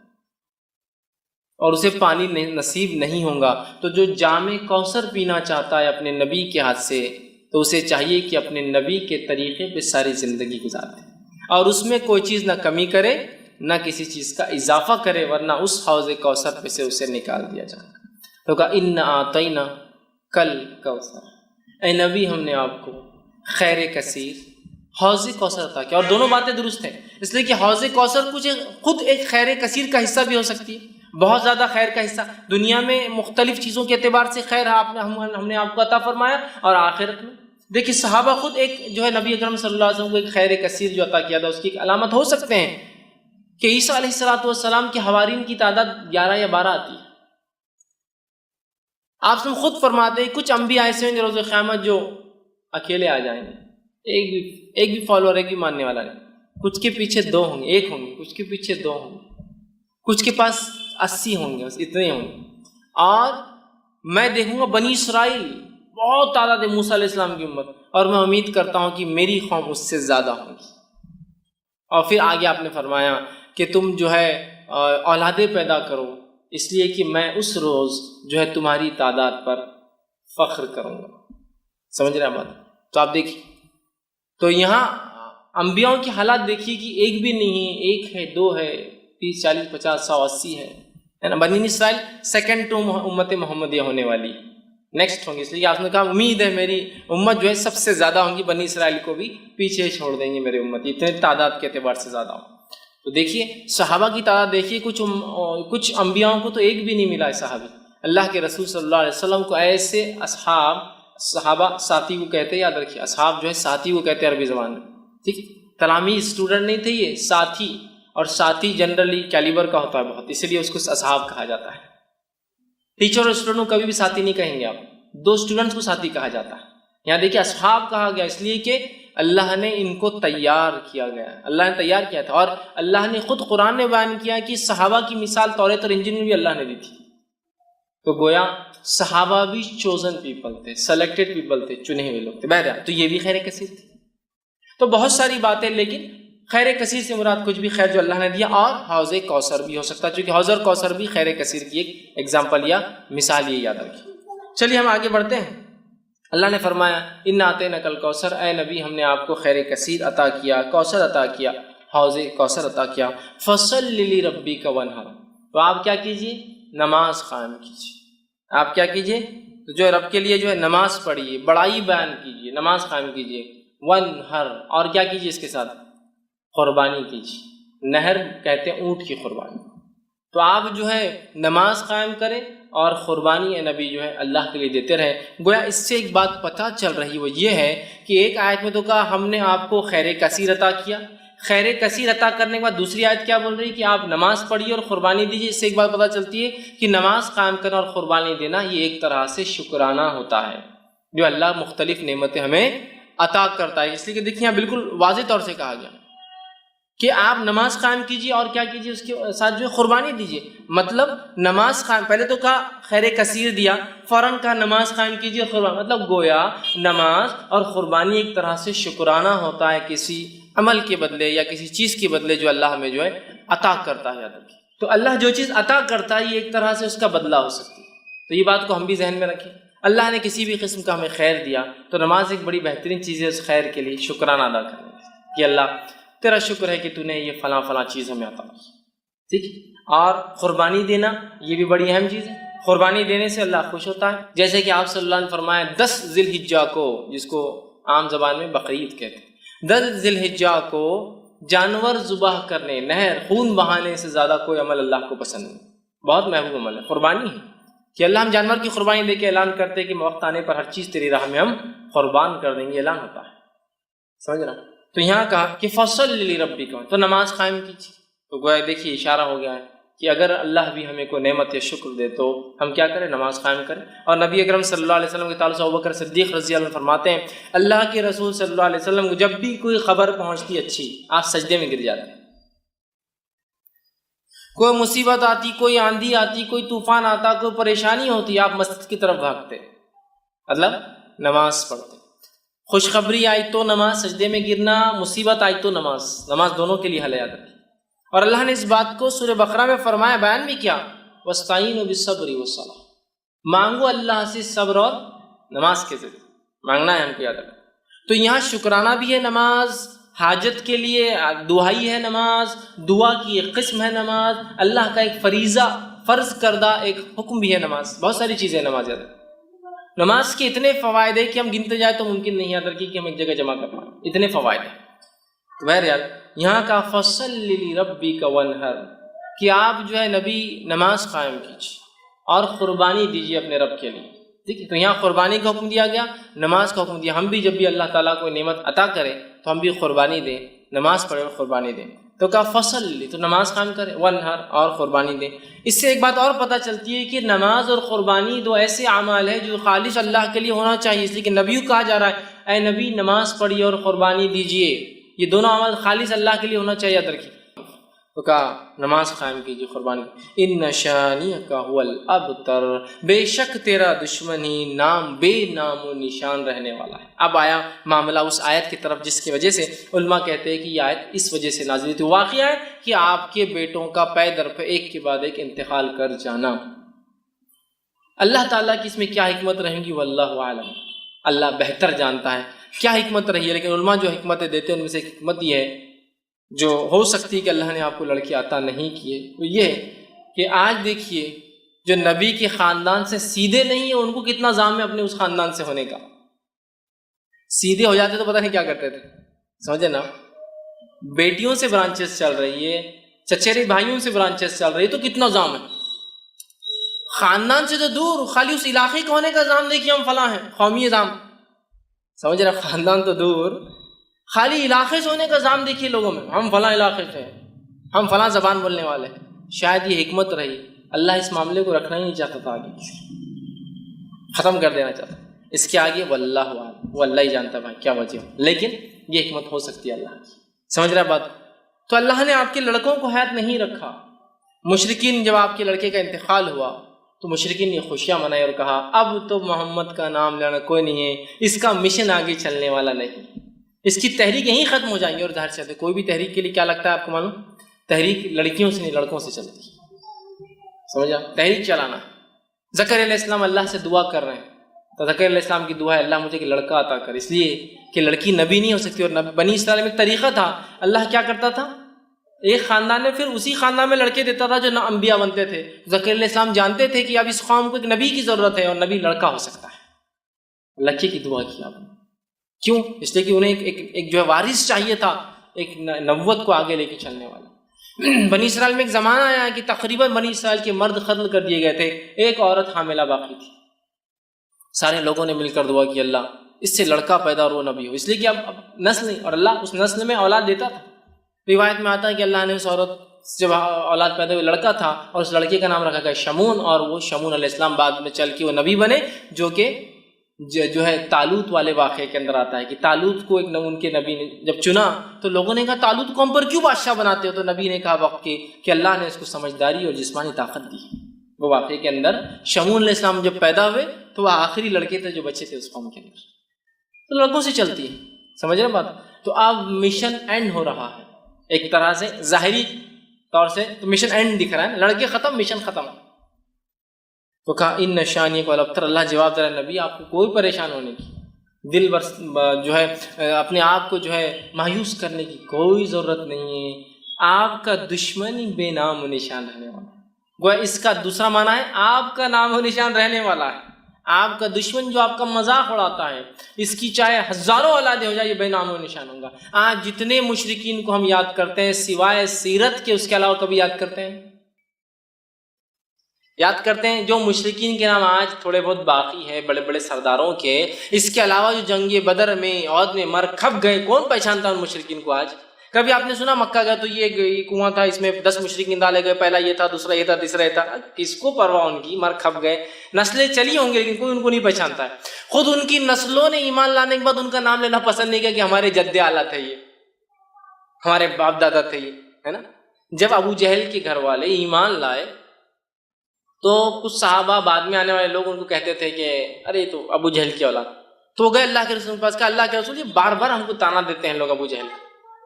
اور اسے پانی نصیب نہیں ہوگا. تو جو جام کوثر پینا چاہتا ہے اپنے نبی کے ہاتھ سے، تو اسے چاہیے کہ اپنے نبی کے طریقے پہ ساری زندگی گزارے اور اس میں کوئی چیز نہ کمی کرے نہ کسی چیز کا اضافہ کرے، ورنہ اس حوض کوثر پہ سے اسے نکال دیا جائے گا. تو کہا اِنَّا أَعْطَيْنَا کل کوثر، اے نبی ہم نے آپ کو خیر کثیر حوض کوثر عطا کیا. اور دونوں باتیں درست ہیں، اس لیے کہ حوض کوثر خود ایک خیر کثیر کا حصہ بھی ہو سکتی ہے، بہت زیادہ خیر کا حصہ. دنیا میں مختلف چیزوں کے اعتبار سے خیر ہم نے آپ کو عطا فرمایا، اور آخرت میں دیکھیے صحابہ خود ایک جو ہے نبی اکرم صلی اللہ علیہ وسلم کو ایک خیر کثیر جو عطا کیا تھا، اس کی ایک علامت ہو سکتے ہیں کہ عیسیٰ علیہ السلام کے حوارین کی تعداد 11 یا 12 آتی ہے. آپ سے خود فرماتے ہیں کچھ انبیاء ایسے ہیں جو روز قیامت جو اکیلے آ جائیں گے، ایک بھی فالوور، ایک بھی ماننے والا نہیں. کچھ کے پیچھے 2 ہوں گے، 1 ہوں گے، کچھ کے پیچھے 2 ہوں گے، کچھ کے پاس 80 ہوں گے، بس اتنے ہوں گے. اور میں دیکھوں گا بنی اسرائیل بہت تعداد ہے موسیٰ علیہ السلام کی امت، اور میں امید کرتا ہوں کہ میری قوم اس سے زیادہ ہوں گی. اور پھر آگے آپ نے فرمایا کہ تم جو ہے اولادیں پیدا کرو، اس لیے کہ میں اس روز جو ہے تمہاری تعداد پر فخر کروں گا. سمجھ رہے ہیں بات؟ تو آپ دیکھیے، تو یہاں انبیاء کی حالات دیکھیے کہ ایک بھی نہیں ہے، 1 ہے، 2 ہے، 30 40 50 100 80 ہے نا. بنی اسرائیل سیکنڈ ٹو امت محمدیہ ہونے والی، نیکسٹ ہوں گی. اس لیے آپ نے کہا امید ہے میری امت جو ہے سب سے زیادہ ہوں گی، بنی اسرائیل کو بھی پیچھے چھوڑ دیں گے میری امت، اتنے تعداد کے اعتبار سے زیادہ ہوں. تو دیکھیے صحابہ کی تعداد دیکھیے، کچھ انبیاءوں کو تو ایک بھی نہیں ملا ہے صحابی. اللہ کے رسول صلی اللہ علیہ وسلم کو ایسے صحابہ ساتھی کو کہتے ہیں، یاد رکھیے اصحاب جو ہے ساتھی کو کہتے ہیں عربی زبان میں. ٹھیک، تلامیذ اسٹوڈنٹ نہیں تھے، یہ ساتھی. اور ساتھی جنرلی کیلیبر کا ہوتا ہے بہت، اسی لیے اس کو اصحاب کہا جاتا ہے. ٹیچر اور اسٹوڈنٹ کو کبھی بھی ساتھی نہیں کہیں گے آپ، 2 اسٹوڈنٹس کو ساتھی کہا جاتا ہے. یہاں دیکھیے اصحاب کہا گیا اس لیے کہ اللہ نے ان کو تیار کیا گیا، اللہ نے تیار کیا تھا. اور اللہ نے خود قرآن میں بیان کیا کہ صحابہ کی مثال توریت اور انجیل میں بھی اللہ نے دی تھی. تو گویا صحابہ بھی چوزن پیپل تھے، سلیکٹڈ پیپل تھے، چنے ہوئے لوگ تھے. بہرحال تو یہ بھی خیر کثیر تھی. تو بہت ساری باتیں، لیکن خیر کثیر سے مراد کچھ بھی خیر جو اللہ نے دیا. اور حوض کوثر بھی ہو سکتا ہے، چونکہ حوض کوثر بھی خیر کثیر کی ایک ایگزامپل یا مثال، یہ یاد رکھیے. چلیے ہم آگے بڑھتے ہیں. اللہ نے فرمایا اِنَّا أَعْطَيْنَاكَ الْكَوْثَرَ، اے نبی ہم نے آپ کو خیر کثیر عطا کیا، کوثر عطا کیا، حوض کوثر عطا کیا. فَصَلِّ لِرَبِّكَ وَانْحَرْ، تو آپ کیا کیجئے؟ نماز قائم کیجئے. آپ کیا کیجئے؟ تو جو رب کے لیے جو ہے نماز پڑھیے، بڑائی بیان کیجئے، نماز قائم کیجئے. وَانْحَرْ، اور کیا کیجئے اس کے ساتھ؟ قربانی کیجئے. نہر کہتے ہیں اونٹ کی قربانی. تو آپ جو ہے نماز قائم کریں اور قربانی نبی جو ہے اللہ کے لیے دیتے رہے. گویا اس سے ایک بات پتہ چل رہی، وہ یہ ہے کہ ایک آیت میں تو کہا ہم نے آپ کو خیر کثیر عطا کیا، خیر کثیر عطا کرنے کے بعد دوسری آیت کیا بول رہی کہ آپ نماز پڑھیے اور قربانی دیجیے. اس سے ایک بات پتہ چلتی ہے کہ نماز قائم کرنا اور قربانی دینا یہ ایک طرح سے شکرانہ ہوتا ہے جو اللہ مختلف نعمتیں ہمیں عطا کرتا ہے. اس لیے کہ دیکھیے یہاں بالکل واضح طور سے کہا گیا کہ آپ نماز قائم کیجیے اور کیا کیجیے اس کے ساتھ جو ہے قربانی دیجیے. مطلب نماز قائم، پہلے تو کہا خیر کثیر دیا، فوراً کہا نماز قائم کیجیے اور قربانی. مطلب گویا نماز اور قربانی ایک طرح سے شکرانہ ہوتا ہے کسی عمل کے بدلے یا کسی چیز کے بدلے جو اللہ ہمیں جو ہے عطا کرتا ہے. یاد رکھیے تو اللہ جو چیز عطا کرتا ہے یہ ایک طرح سے اس کا بدلہ ہو سکتی ہے. تو یہ بات کو ہم بھی ذہن میں رکھیں. اللہ نے کسی بھی قسم کا ہمیں خیر دیا تو نماز ایک بڑی بہترین چیز ہے اس خیر کے لیے شکرانہ ادا کرنے کہ اللہ تیرا شکر ہے کہ تو نے یہ فلاں فلاں چیز ہمیں عطا کی. ٹھیک ہے. اور قربانی دینا یہ بھی بڑی اہم چیز ہے. قربانی دینے سے اللہ خوش ہوتا ہے. جیسے کہ آپ صلی اللہ علیہ وسلم نے فرمایا 10 ذی الحجہ کو، جس کو عام زبان میں بقرعید کہتے ہیں، 10 ذی الحجہ کو جانور ذبح کرنے، نہر خون بہانے سے زیادہ کوئی عمل اللہ کو پسند نہیں. بہت محبوب عمل ہے قربانی ہے کہ اللہ ہم جانور کی قربانی دے کے اعلان کرتے کہ وقت آنے پر ہر چیز تیری راہ میں ہم قربان کر دیں گے، اعلان ہوتا ہے. سمجھ رہا. تو یہاں کہا کہ فصل لربک، تو نماز قائم کیجیے. تو گویا دیکھیے اشارہ ہو گیا ہے کہ اگر اللہ بھی ہمیں کوئی نعمت یا شکر دے تو ہم کیا کریں؟ نماز قائم کریں. اور نبی اکرم صلی اللہ علیہ وسلم کے تعلق سے ابوبکر صدیق رضی اللہ عنہ فرماتے ہیں اللہ کے رسول صلی اللہ علیہ وسلم کو جب بھی کوئی خبر پہنچتی اچھی، آپ سجدے میں گر جاتے ہیں. کوئی مصیبت آتی، کوئی آندھی آتی، کوئی طوفان آتا، کوئی پریشانی ہوتی، آپ مسجد کی طرف بھاگتے، مطلب نماز پڑھتے. خوشخبری آئی تو نماز، سجدے میں گرنا، مصیبت آئی تو نماز. نماز دونوں کے لیے حل یاد رکھیں. اور اللہ نے اس بات کو سورہ بقرہ میں فرمایا، بیان بھی کیا، وَاسْتَعِينُوا بِالصَّبْرِ وَالصَّلَاةِ، مانگو اللہ سے صبر اور نماز کے ذریعے مانگنا ہے ہم کو، یاد رکھیں. تو یہاں شکرانہ بھی ہے نماز، حاجت کے لیے دعائی ہے نماز، دعا کی ایک قسم ہے نماز، اللہ کا ایک فریضہ فرض کردہ ایک حکم بھی ہے نماز. بہت ساری چیزیں نماز. یاد رکھیں نماز کے اتنے فوائد ہیں کہ ہم گنتے جائیں تو ممکن نہیں یاد رکھی کہ ہم ایک جگہ جمع کر پائیں، اتنے فوائد ہیں. بہرحال یہاں کا فصل لربک وانحر کہ آپ جو ہے نبی نماز قائم کیجیے اور قربانی دیجیے اپنے رب کے لیے. ٹھیک ہے. تو یہاں قربانی کا حکم دیا گیا، نماز کا حکم دیا. ہم بھی جب بھی اللہ تعالیٰ کو نعمت عطا کرے تو ہم بھی قربانی دیں، نماز پڑھیں اور قربانی دیں. تو کہا فصل لی، تو نماز قائم کرے، وانحر اور قربانی دیں. اس سے ایک بات اور پتہ چلتی ہے کہ نماز اور قربانی دو ایسے اعمال ہیں جو خالص اللہ کے لیے ہونا چاہیے. اس لیے کہ نبیوں کہا جا رہا ہے اے نبی نماز پڑھیے اور قربانی دیجیے، یہ دونوں اعمال خالص اللہ کے لیے ہونا چاہیے، یاد رکھیے. تو کہا نماز قائم کیجیے، قربانی. ان شانئک هو الابتر، بے شک تیرا دشمن ہی نام بے نام و نشان رہنے والا ہے. اب آیا معاملہ اس آیت کی طرف جس کی وجہ سے علماء کہتے ہیں کہ یہ آیت اس وجہ سے نازل ہوئی. واقعہ ہے کہ آپ کے بیٹوں کا پے در پہ ایک کے بعد ایک انتقال کر جانا. اللہ تعالیٰ کی اس میں کیا حکمت رہیں گی واللہ عالم، اللہ بہتر جانتا ہے کیا حکمت رہی ہے. لیکن علماء جو حکمتیں دیتے ہیں ان میں سے ایک حکمت یہ ہے جو ہو سکتی ہے کہ اللہ نے آپ کو لڑکی عطا نہیں کیے، وہ یہ ہے کہ آج دیکھیے جو نبی کے خاندان سے سیدھے نہیں ہیں ان کو کتنا زام ہے اپنے اس خاندان سے ہونے کا. سیدھے ہو جاتے تو پتہ نہیں کیا کرتے تھے، سمجھے نا. بیٹیوں سے برانچز چل رہی ہے، چچیرے بھائیوں سے برانچز چل رہی ہے، تو کتنا زام ہے. خاندان سے تو دور، خالی اس علاقے کا ہونے کا زام دیکھیے ہم فلاں ہیں، قومی زام، سمجھ رہے. خاندان تو دور، خالی علاقے سے ہونے کا زام دیکھیے لوگوں میں، ہم فلاں علاقے سے ہیں، ہم فلاں زبان بولنے والے ہیں. شاید یہ حکمت رہی، اللہ اس معاملے کو رکھنا ہی نہیں چاہتا تھا، آگے ختم کر دینا چاہتا. اس کے آگے واللہ عالم، وہ اللہ ہی جانتا بھائی کیا وجہ ہو، لیکن یہ حکمت ہو سکتی ہے اللہ کی. سمجھ رہا بات. تو اللہ نے آپ کے لڑکوں کو حیات نہیں رکھا. مشرکین جب آپ کے لڑکے کا انتقال ہوا تو مشرکین نے خوشیاں منائی اور کہا اب تو محمد کا نام لینا کوئی نہیں ہے، اس کا مشن آگے چلنے والا نہیں، اس کی تحریک یہیں ختم ہو جائیں گی. اور ظاہر سے کوئی بھی تحریک کے لیے کیا لگتا ہے آپ کو معلوم، تحریک لڑکیوں سے نہیں لڑکوں سے چلتی ہے. سمجھا. تحریک چلانا ہے. زکریا علیہ السلام اللہ سے دعا کر رہے ہیں تو زکریا علیہ السلام کی دعا ہے اللہ مجھے کہ لڑکا عطا کر، اس لیے کہ لڑکی نبی نہیں ہو سکتی. اور بنی اسرائیل میں ایک طریقہ تھا، اللہ کیا کرتا تھا ایک خاندان میں پھر اسی خاندان میں لڑکے دیتا تھا جو نہ انبیاء بنتے تھے. زکریا علیہ السلام جانتے تھے کہ اب اس قوم کو ایک نبی کی ضرورت ہے اور نبی لڑکا ہو سکتا ہے. لڑکے کی دعا کی آپ نے. کیوں؟ اس لیے کہ انہیں ایک جو ہے وارث چاہیے تھا، ایک نبوت کو آگے لے کے چلنے والا. بنی اسرائیل میں ایک زمانہ آیا کہ تقریباً بنی اسرائیل کے مرد قتل کر دیے گئے تھے، ایک عورت حاملہ باقی تھی. سارے لوگوں نے مل کر دعا کی اللہ اس سے لڑکا پیدا اور وہ نبی ہو، اس لیے کہ اب نسل نہیں، اور اللہ اس نسل میں اولاد دیتا تھا. روایت میں آتا ہے کہ اللہ نے اس عورت جب اولاد پیدا ہوئی لڑکا تھا اور اس لڑکے کا نام رکھا گیا شمون، اور وہ شمون علیہ السلام بعد میں چل کے وہ نبی بنے، جو کہ جو ہے طالوت والے واقعے کے اندر آتا ہے کہ طالوت کو ایک ان کے نبی نے جب چنا تو لوگوں نے کہا طالوت کو ہم پر کیوں بادشاہ بناتے ہو، تو نبی نے کہا وقت کہ اللہ نے اس کو سمجھداری اور جسمانی طاقت دی. وہ واقعے کے اندر شمون علیہ السلام جب پیدا ہوئے تو وہ آخری لڑکے تھے جو بچے تھے اس قوم کے اندر. تو لڑکوں سے چلتی ہے، سمجھ رہے بات. تو اب مشن اینڈ ہو رہا ہے ایک طرح سے ظاہری طور سے تو مشن اینڈ دکھ رہا ہے، لڑکے ختم مشن ختم. تو کہا ان شانی کو الابتر، اللہ جواب دے رہا نبی آپ کو کوئی پریشان ہونے کی، دل جو ہے اپنے آپ کو جو ہے مایوس کرنے کی کوئی ضرورت نہیں ہے. آپ کا دشمن ہی بے نام و نشان رہنے والا ہے. گویا اس کا دوسرا معنی ہے آپ کا نام و نشان رہنے والا ہے. آپ کا دشمن جو آپ کا مذاق اڑاتا ہے، اس کی چاہے ہزاروں اولادیں ہو جائے یہ بے نام و نشان ہوگا. آج جتنے مشرکین کو ہم یاد کرتے ہیں سوائے سیرت کے، اس کے علاوہ کبھی یاد کرتے ہیں؟ یاد کرتے ہیں. جو مشرکین کے نام آج تھوڑے بہت باقی ہیں بڑے بڑے سرداروں کے، اس کے علاوہ جو جنگ بدر میں عہد میں مر کھپ گئے، کون پہچانتا ہے ان مشرکین کو آج؟ کبھی آپ نے سنا مکہ گئے تو یہ کنواں تھا، اس میں 10 مشرکین ڈالے گئے، پہلا یہ تھا، دوسرا یہ تھا، تیسرا یہ تھا؟ کس کو پرواہ ان کی، مر کھپ گئے. نسلیں چلی ہوں گی لیکن کوئی ان کو نہیں پہچانتا ہے. خود ان کی نسلوں نے ایمان لانے کے بعد ان کا نام لینا پسند نہیں کیا کہ ہمارے جد اعلیٰ تھے، یہ ہمارے باپ دادا تھے، یہ ہے نا. جب ابو جہل کے گھر والے ایمان لائے تو کچھ صحابہ بعد میں آنے والے لوگ ان کو کہتے تھے کہ ارے تو ابو جہل کی اولاد. تو وہ گئے اللہ کے رسول کے پاس، کہا اللہ کے رسول یہ بار بار ہم کو تانا دیتے ہیں لوگ ابو جہل.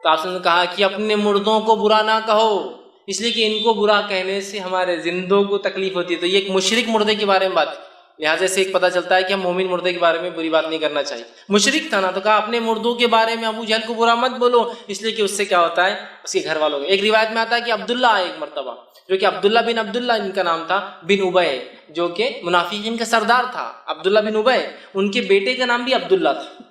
تو آپ نے کہا کہ اپنے مردوں کو برا نہ کہو، اس لیے کہ ان کو برا کہنے سے ہمارے زندوں کو تکلیف ہوتی ہے. تو یہ ایک مشرک مردے کے بارے میں بات، لہٰذا سے ایک پتہ چلتا ہے کہ ہم مومن مردے کے بارے میں بری بات نہیں کرنا چاہیے. مشرک تھا نا، تو کہا اپنے مردوں کے بارے میں ابو جہل کو برا مت بولو، اس لیے کہ اس سے کیا ہوتا ہے اس کے گھر والوں کو. ایک روایت میں آتا ہے کہ عبداللہ آئے ایک مرتبہ، جو کہ عبداللہ بن عبداللہ ان کا نام تھا بن ابے، جو کہ منافقین کا سردار تھا عبداللہ بن ابے. ان کے بیٹے کا نام بھی عبداللہ تھا.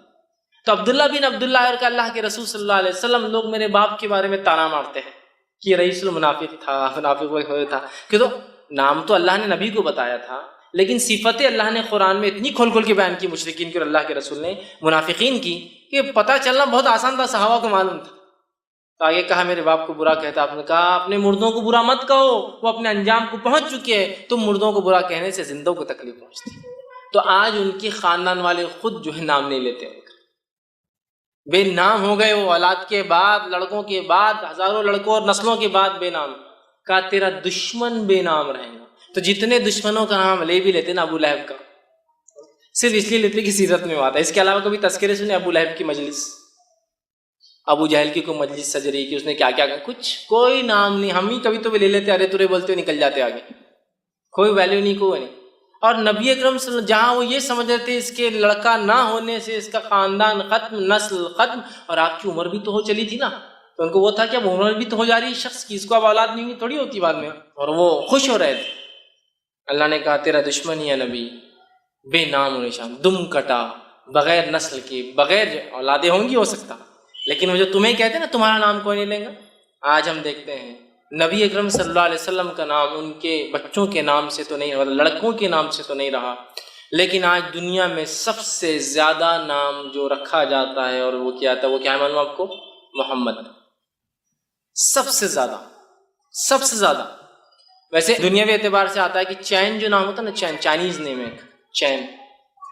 تو عبداللہ بن عبداللہ اور کہ اللہ کے رسول صلی اللہ علیہ وسلم لوگ میرے باپ کے بارے میں تانا مارتے ہیں کہ یہ رئیس المنافق تھا، منافق تھا. کہ تو نام تو اللہ نے نبی کو بتایا تھا، لیکن صفتیں اللہ نے قرآن میں اتنی کھول کھول کے بیان کی مشرکین کی اور اللہ کے رسول نے منافقین کی کہ پتہ چلنا بہت آسان تھا، صحابہ کو معلوم تھا. تو آگے کہا میرے باپ کو برا کہتا، آپ نے کہا اپنے مردوں کو برا مت کہو، وہ اپنے انجام کو پہنچ چکے ہیں، تم مردوں کو برا کہنے سے زندوں کو تکلیف پہنچتی. تو آج ان کے خاندان والے خود جو ہے نام نہیں لیتے، ان کا بے نام ہو گئے. وہ اولاد کے بعد، لڑکوں کے بعد، ہزاروں لڑکوں اور نسلوں کے بعد بے نام. کہا تیرا دشمن بے نام رہے گا. تو جتنے دشمنوں کا نام لے بھی لیتے نا، ابو لہب کا صرف اس لیے لیتے کہ سیرت میں آتا ہے. اس کے علاوہ کبھی تذکرے سنے ابو لہب کی مجلس، ابو جہل کی کوئی مجلس سج رہی کہ اس نے کیا کیا کہا؟ کچھ کوئی نام نہیں. ہم ہی کبھی تو بھی لے لیتے، ارے تورے بولتے نکل جاتے آگے، کوئی ویلیو نہیں، کوئی نہیں. اور نبی اکرم صلی اللہ علیہ وسلم جہاں وہ یہ سمجھ رہے تھے اس کے لڑکا نہ ہونے سے اس کا خاندان ختم، نسل ختم، اور آپ کی عمر بھی تو ہو چلی تھی نا، تو ان کو وہ تھا کہ اب عمر بھی تو ہو جا رہی ہے شخص کی، اس کو اب اولاد نہیں ہوئی تھوڑی ہوتی بعد میں، اور وہ خوش ہو رہے تھے. اللہ نے کہا تیرا دشمن ہی ہے نبی، بے نام و نشان، دم کٹا، بغیر نسل کی، بغیر اولادیں ہوں گی ہو سکتا، لیکن وہ جو تمہیں کہتے ہیں نا تمہارا نام کوئی نہیں لے گا. آج ہم دیکھتے ہیں نبی اکرم صلی اللہ علیہ وسلم کا نام ان کے بچوں کے نام سے تو نہیں، لڑکوں کے نام سے تو نہیں رہا، لیکن آج دنیا میں سب سے زیادہ نام جو رکھا جاتا ہے اور وہ کیا تھا، وہ کیا ہے معلوم آپ کو؟ محمد. سب سے زیادہ، سب سے زیادہ. ویسے دنیاوی اعتبار سے آتا ہے کہ چین جو نام ہوتا ہے نا، چین چائنیز نیم ہے، چین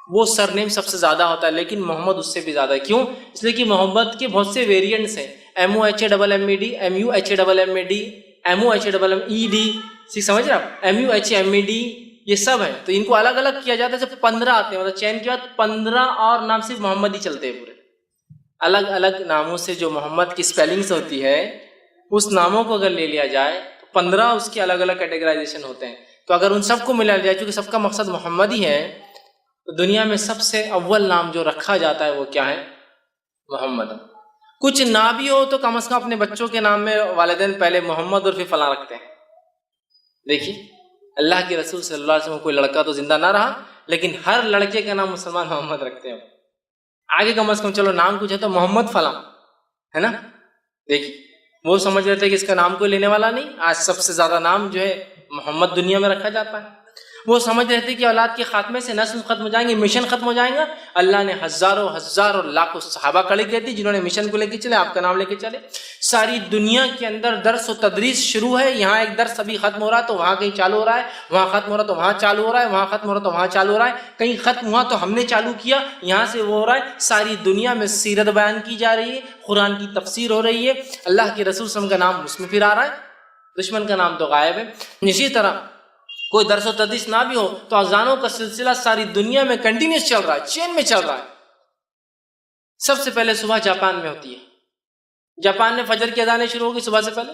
وہ سر نیم سب سے زیادہ ہوتا ہے، لیکن محمد اس سے بھی زیادہ ہے. کیوں؟ اس لیے کہ محمد کے بہت سے ویریئنٹس ہیں، MOHAMMED، MUHAMMAD، MOHAMMED، سمجھ رہے آپ؟ MUHMED یہ سب ہیں، تو ان کو الگ الگ کیا جاتا ہے. جب 15 آتے ہیں، مطلب چین کے بعد 15 اور نام صرف محمد ہی چلتے ہیں پورے. الگ الگ ناموں سے جو محمد کی اسپیلنگس ہوتی ہے، اس ناموں کو اگر لے لیا جائے تو 15 اس کے الگ الگ کیٹیگرائزیشن ہوتے ہیں. تو اگر ان سب کو ملا جائے، چونکہ سب کا مقصد محمد ہی ہے، تو دنیا میں سب سے اول نام جو رکھا جاتا ہے وہ کیا ہے؟ محمد. کچھ نہ بھی ہو تو کم از کم اپنے بچوں کے نام میں والدین پہلے محمد اور پھر فلاں رکھتے ہیں. دیکھیے اللہ کے رسول صلی اللہ علیہ وسلم کوئی لڑکا تو زندہ نہ رہا، لیکن ہر لڑکے کا نام مسلمان محمد رکھتے ہیں. آگے کم از کم چلو نام کچھ ہے تو محمد فلاں ہے نا. دیکھیے وہ سمجھ رہے تھے کہ اس کا نام کوئی لینے والا نہیں. آج سب سے زیادہ نام جو ہے محمد دنیا میں رکھا جاتا ہے. وہ سمجھ رہے تھے کہ اولاد کے خاتمے سے نسل ختم ہو جائیں گے، مشن ختم ہو جائیں گا. اللہ نے ہزاروں ہزاروں لاکھوں صحابہ کھڑے کر دی جنہوں نے مشن کو لے کے چلے، آپ کا نام لے کے چلے. ساری دنیا کے اندر درس و تدریس شروع ہے. یہاں ایک درس ابھی ختم ہو رہا ہے تو وہاں کہیں چالو ہو رہا ہے، وہاں ختم ہو رہا ہے تو وہاں چالو ہو رہا ہے، وہاں ختم ہو رہا ہے تو وہاں چالو ہو رہا ہے، کہیں ختم ہوا تو ہم نے چالو کیا، یہاں سے وہ ہو رہا ہے. ساری دنیا میں سیرت بیان کی جا رہی ہے، قرآن کی تفسیر ہو رہی ہے. اللہ کے رسول صلی اللہ علیہ وسلم کا نام اس میں پھر آ رہا ہے، دشمن کا نام تو غائب ہے. اسی طرح کوئی درس و تدریس نہ بھی ہو تو اذانوں کا سلسلہ ساری دنیا میں کنٹینیوس چل رہا ہے، چین میں چل رہا ہے. سب سے پہلے صبح جاپان میں ہوتی ہے، جاپان میں فجر کی اذانیں شروع ہوگی صبح سے پہلے.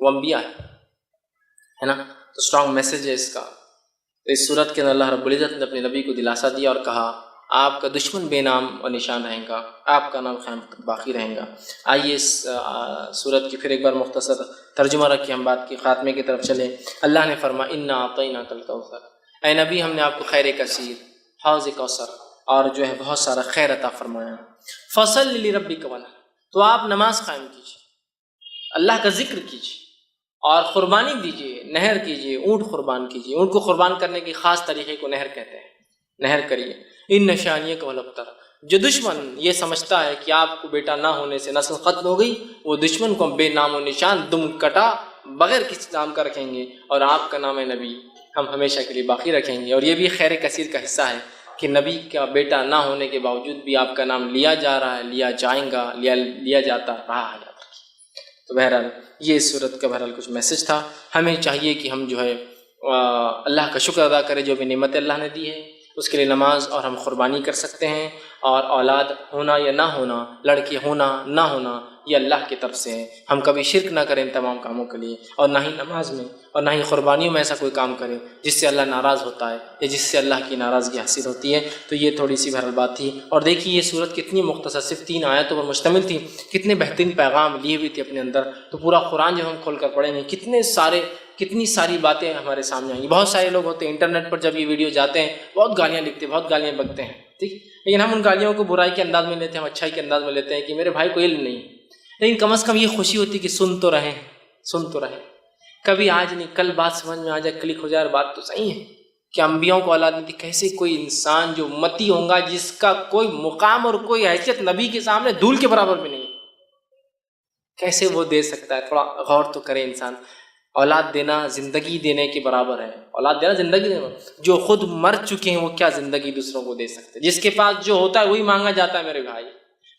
وہ انبیاء ہے نا. تو اسٹرانگ میسج ہے اس کا. تو اس صورت کے اندر اللہ رب العزت نے اپنے نبی کو دلاسا دیا اور کہا آپ کا دشمن بے نام و نشان رہے گا، آپ کا نام قیامت تک باقی رہے گا. آئیے اس صورت کی پھر ایک بار مختصر ترجمہ رکھ کے ہم بات کی خاتمے کی طرف چلیں. اللہ نے فرمایا انا اعطیناک الکوثر، اے نبی ہم نے آپ کو خیر کثیر، حوض کوثر اور جو ہے بہت سارا خیر عطا فرمایا. فصل لربک ونحر، تو آپ نماز قائم کیجیے، اللہ کا ذکر کیجیے اور قربانی دیجیے، نہر کیجیے، اونٹ قربان کیجیے. اونٹ کو قربان کرنے کی خاص طریقے کو نہر کہتے ہیں. نہر کریے. ان نشانیہ کا ولبتر، جو دشمن یہ سمجھتا ہے کہ آپ کو بیٹا نہ ہونے سے نسل ختم ہو گئی، وہ دشمن کو بے نام و نشان دم کٹا بغیر کسی نام کا رکھیں گے، اور آپ کا نام ہے نبی ہم ہمیشہ کے لیے باقی رکھیں گے. اور یہ بھی خیر کثیر کا حصہ ہے کہ نبی کا بیٹا نہ ہونے کے باوجود بھی آپ کا نام لیا جا رہا ہے، لیا جائیں گا، لیا جاتا رہا ہے. تو بہرحال یہ اس صورت کا بہرحال کچھ میسج تھا. ہمیں چاہیے کہ ہم جو ہے اللہ کا شکر ادا کریں جو بھی نعمت اللہ نے دی ہے. اس کے لیے نماز اور ہم قربانی کر سکتے ہیں. اور اولاد ہونا یا نہ ہونا، لڑکی ہونا نہ ہونا، یہ اللہ کی طرف سے ہے. ہم کبھی شرک نہ کریں ان تمام کاموں کے لیے، اور نہ ہی نماز میں اور نہ ہی قربانیوں میں ایسا کوئی کام کریں جس سے اللہ ناراض ہوتا ہے یا جس سے اللہ کی ناراضگی حاصل ہوتی ہے. تو یہ تھوڑی سی بہرحال بات تھی. اور دیکھیے یہ صورت کتنی مختصر، صرف 3 آیتوں پر مشتمل تھی، کتنے بہترین پیغام لیے ہوئی تھی اپنے اندر. تو پورا قرآن جب ہم کھول کر پڑھیں گے کتنی ساری باتیں ہمارے سامنے آئیں گی. بہت سارے لوگ ہوتے ہیں انٹرنیٹ پر جب یہ ویڈیو جاتے ہیں بہت گالیاں لکھتے ہیں، بہت گالیاں بکتے ہیں، ٹھیک. لیکن ہم ان گالیوں کو برائی کے انداز میں لیتے ہیں، ہم اچھائی کے انداز میں لیتے ہیں کہ میرے بھائی کو علم نہیں. لیکن کم از کم یہ خوشی ہوتی کہ سن تو رہے. کبھی آج نہیں کل بات سمجھ میں آ جائے، کلک ہو جائے. اور بات تو صحیح ہے کہ انبیاؤں کو اولاد نہیں تھی. کیسے کوئی انسان جو امتی ہوگا جس کا کوئی مقام اور کوئی حیثیت نبی کے سامنے دھول کے برابر بھی نہیں، کیسے وہ دے سکتا ہے؟ تھوڑا غور تو کرے انسان. اولاد دینا زندگی دینے کے برابر ہے. اولاد دینا زندگی دینا. جو خود مر چکے ہیں وہ کیا زندگی دوسروں کو دے سکتے؟ جس کے پاس جو ہوتا ہے وہی مانگا جاتا ہے میرے بھائی.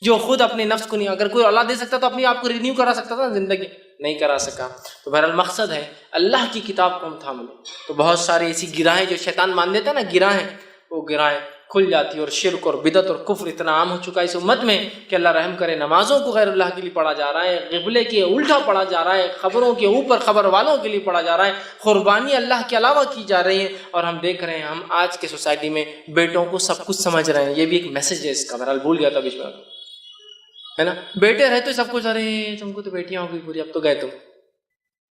جو خود اپنے نفس کو نہیں، اگر کوئی اولاد دے سکتا تو اپنے آپ کو رینیو کرا سکتا تھا، زندگی نہیں کرا سکا. تو بہرحال مقصد ہے اللہ کی کتاب کو ہم تھام لیں. تو بہت سارے ایسی گراہیں جو شیطان مان دیتا ہے نا، گراہیں، وہ گراہیں کھل جاتی ہے. اور شرک اور بدعت اور کفر اتنا عام ہو چکا ہے اس امت میں کہ اللہ رحم کرے، نمازوں کو غیر اللہ کے لیے پڑھا جا رہا ہے، قبلے کے الٹا پڑھا جا رہا ہے، خبروں کے اوپر خبر والوں کے لیے پڑھا جا رہا ہے، قربانی اللہ کے علاوہ کی جا رہی ہے. اور ہم دیکھ رہے ہیں ہم آج کے سوسائٹی میں بیٹوں کو سب کچھ سمجھ رہے ہیں. یہ بھی ایک میسج ہے اس کا، بہرحال بھول گیا تھا بیچ میں، ہے نا. بیٹے رہتے سب کچھ، ارے تم کو تو بیٹیاں ہو گئی پوری، اب تو گئے تم.